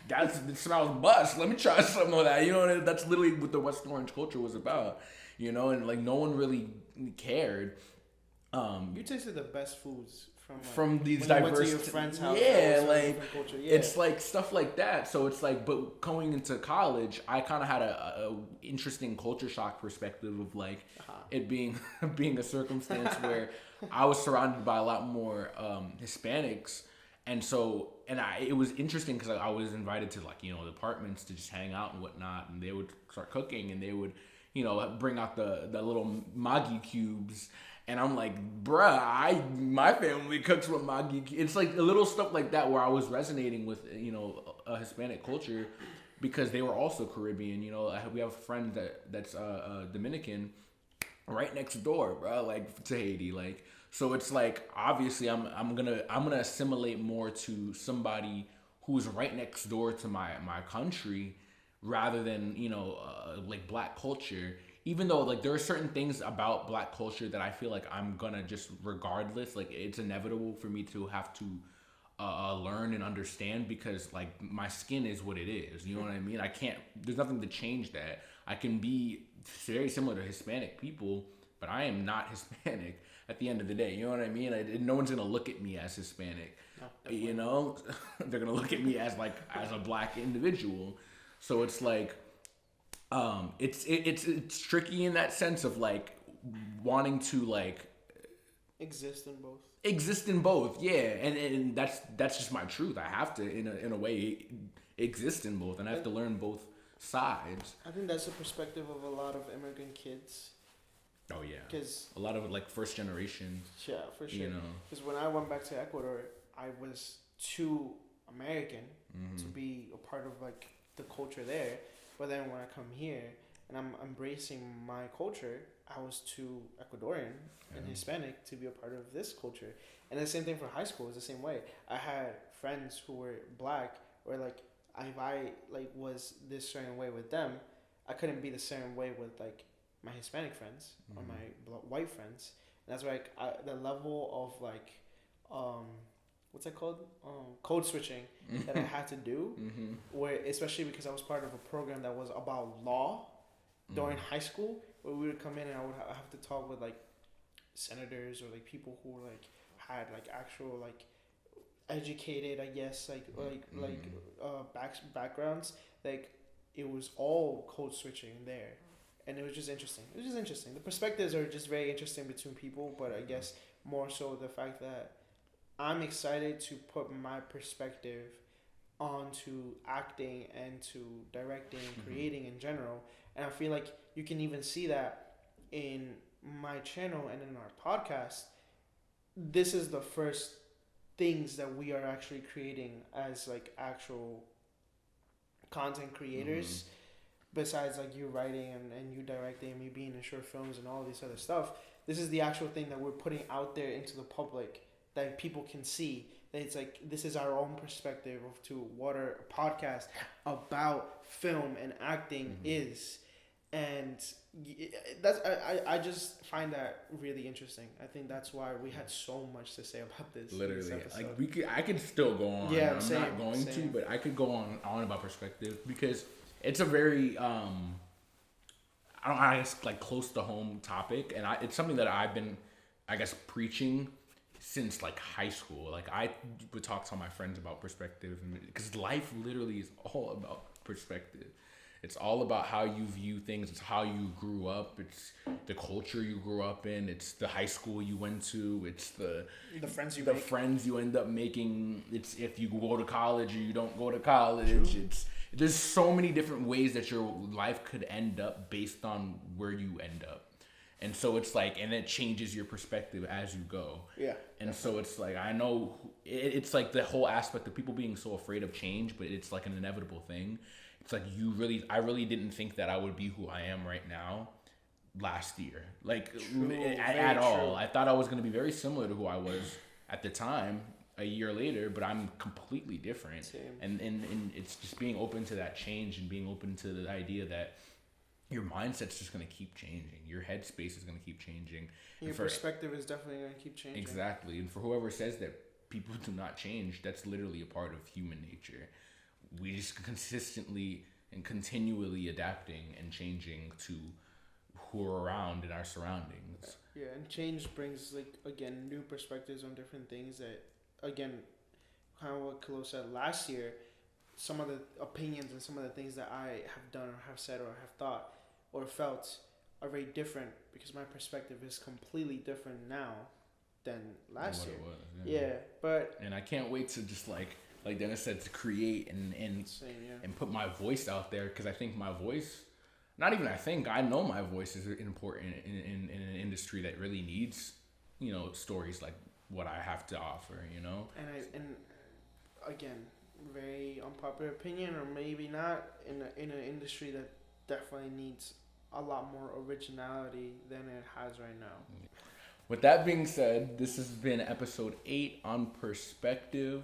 It smells bust. Let me try some of that. You know, that's literally what the West Orange culture was about. You know, and like no one really cared. You tasted the best foods from these when diverse, you went to your friend's house. Yeah, like it's like stuff like that. So it's like, but going into college, I kind of had a interesting culture shock perspective of like it being a circumstance where I was surrounded by a lot more Hispanics, and so it was interesting because I was invited to like, you know, the apartments to just hang out and whatnot, and they would start cooking, and they would, you know, bring out the little Maggi cubes. And I'm like, bruh, my family cooks with Maggi. It's like a little stuff like that where I was resonating with, you know, a Hispanic culture, because they were also Caribbean. You know, we have a friend that's Dominican right next door, bro, like to Haiti. Like, so it's like, obviously I'm gonna assimilate more to somebody who's right next door to my country, rather than, you know, like black culture. Even though like there are certain things about black culture that I feel like I'm gonna just, regardless, like it's inevitable for me to have to learn and understand, because like my skin is what it is. You know what I mean? There's nothing to change that. I can be very similar to Hispanic people, but I am not Hispanic at the end of the day. You know what I mean? No one's gonna look at me as Hispanic. No, you know, they're gonna look at me as a black individual. So it's like, it's tricky in that sense of like wanting to like exist in both. Yeah, and that's just my truth. I have to in a way exist in both, and I have to learn both sides. I think that's the perspective of a lot of immigrant kids. Oh yeah, because a lot of like first generation. Yeah, for sure. You know, because when I went back to Ecuador, I was too American to be a part of like the culture there. But then when I come here and I'm embracing my culture, I was too Ecuadorian and Hispanic to be a part of this culture. And the same thing for high school. It's the same way. I had friends who were black, or like if I like was this certain way with them, I couldn't be the same way with like my Hispanic friends or my white friends. And that's why the level of like what's that called? Code switching that I had to do, where especially because I was part of a program that was about law during high school, where we would come in and I would have to talk with like senators or like people who like had like actual like educated, I guess, backgrounds. Like it was all code switching there, and it was just interesting. It was just interesting. The perspectives are just very interesting between people, but I guess more so the fact that I'm excited to put my perspective onto acting and to directing and creating in general, and I feel like you can even see that in my channel and in our podcast. This is the first things that we are actually creating as like actual content creators, besides like you writing and you directing and me being in short films and all this other stuff. This is the actual thing that we're putting out there into the public that people can see. That it's like this is our own perspective of to what a podcast about film and acting is, and that's I just find that really interesting. I think that's why we had so much to say about this. Literally, this like I could still go on. Yeah, I'm not going to, but I could go on about perspective because it's a very I guess like close to home topic, and it's something that I've been, I guess, preaching since like high school. Like I would talk to my friends about perspective, because life literally is all about perspective. It's all about how you view things. It's how you grew up. It's the culture you grew up in. It's the high school you went to. It's the friends you end up making. It's if you go to college or you don't go to college. True. There's so many different ways that your life could end up based on where you end up. And so it's like, and it changes your perspective as you go. Yeah. And so it's like, I know it's like the whole aspect of people being so afraid of change, but it's like an inevitable thing. It's like I really didn't think that I would be who I am right now last year. Like at all. I thought I was going to be very similar to who I was at the time a year later, but I'm completely different. Same. And it's just being open to that change and being open to the idea that your mindset's just going to keep changing. Your headspace is going to keep changing. Your perspective is definitely going to keep changing. Exactly. And for whoever says that people do not change, that's literally a part of human nature. We just consistently and continually adapting and changing to who are around in our surroundings. Yeah, and change brings, like, again, new perspectives on different things that, again, kind of what Khalil said last year, some of the opinions and some of the things that I have done or have said or have thought or felt are very different because my perspective is completely different now than last year. Yeah, but... And I can't wait to just, like Dennis said, to create and put my voice out there, because I think my voice, I know my voice is important in an industry that really needs, stories like what I have to offer, And again, very unpopular opinion, or maybe not, in an industry that definitely needs a lot more originality than it has right now. With that being said, this has been episode 8 on perspective.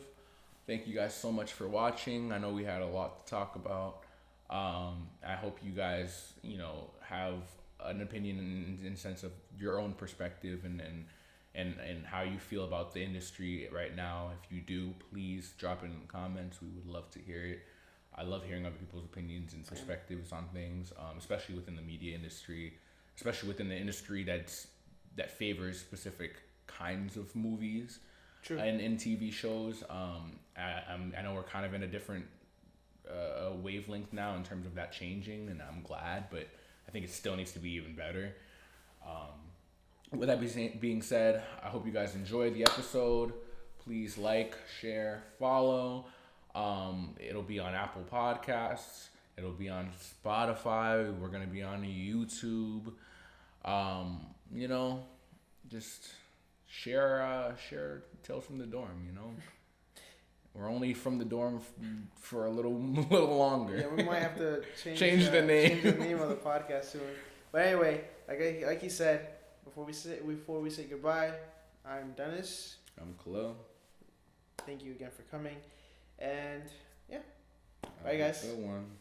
Thank you guys so much for watching. I know we had a lot to talk about. I hope you guys, have an opinion in sense of your own perspective and how you feel about the industry right now. If you do, please drop it in the comments. We would love to hear it. I love hearing other people's opinions and perspectives on things, especially within the media industry, especially within the industry that favors specific kinds of movies. True. And in TV shows. I know we're kind of in a different wavelength now in terms of that changing, and I'm glad, but I think it still needs to be even better. With that being said, I hope you guys enjoyed the episode. Please like, share, follow. It'll be on Apple Podcasts. It'll be on Spotify. We're going to be on YouTube. Just share Tales from the Dorm, We're only from the dorm for a little longer. Yeah, we might have to change the name. Change the name of the podcast soon. But anyway, like he said, before we say goodbye, I'm Dennis. I'm Khalil. Thank you again for coming, and yeah, bye guys. Good one.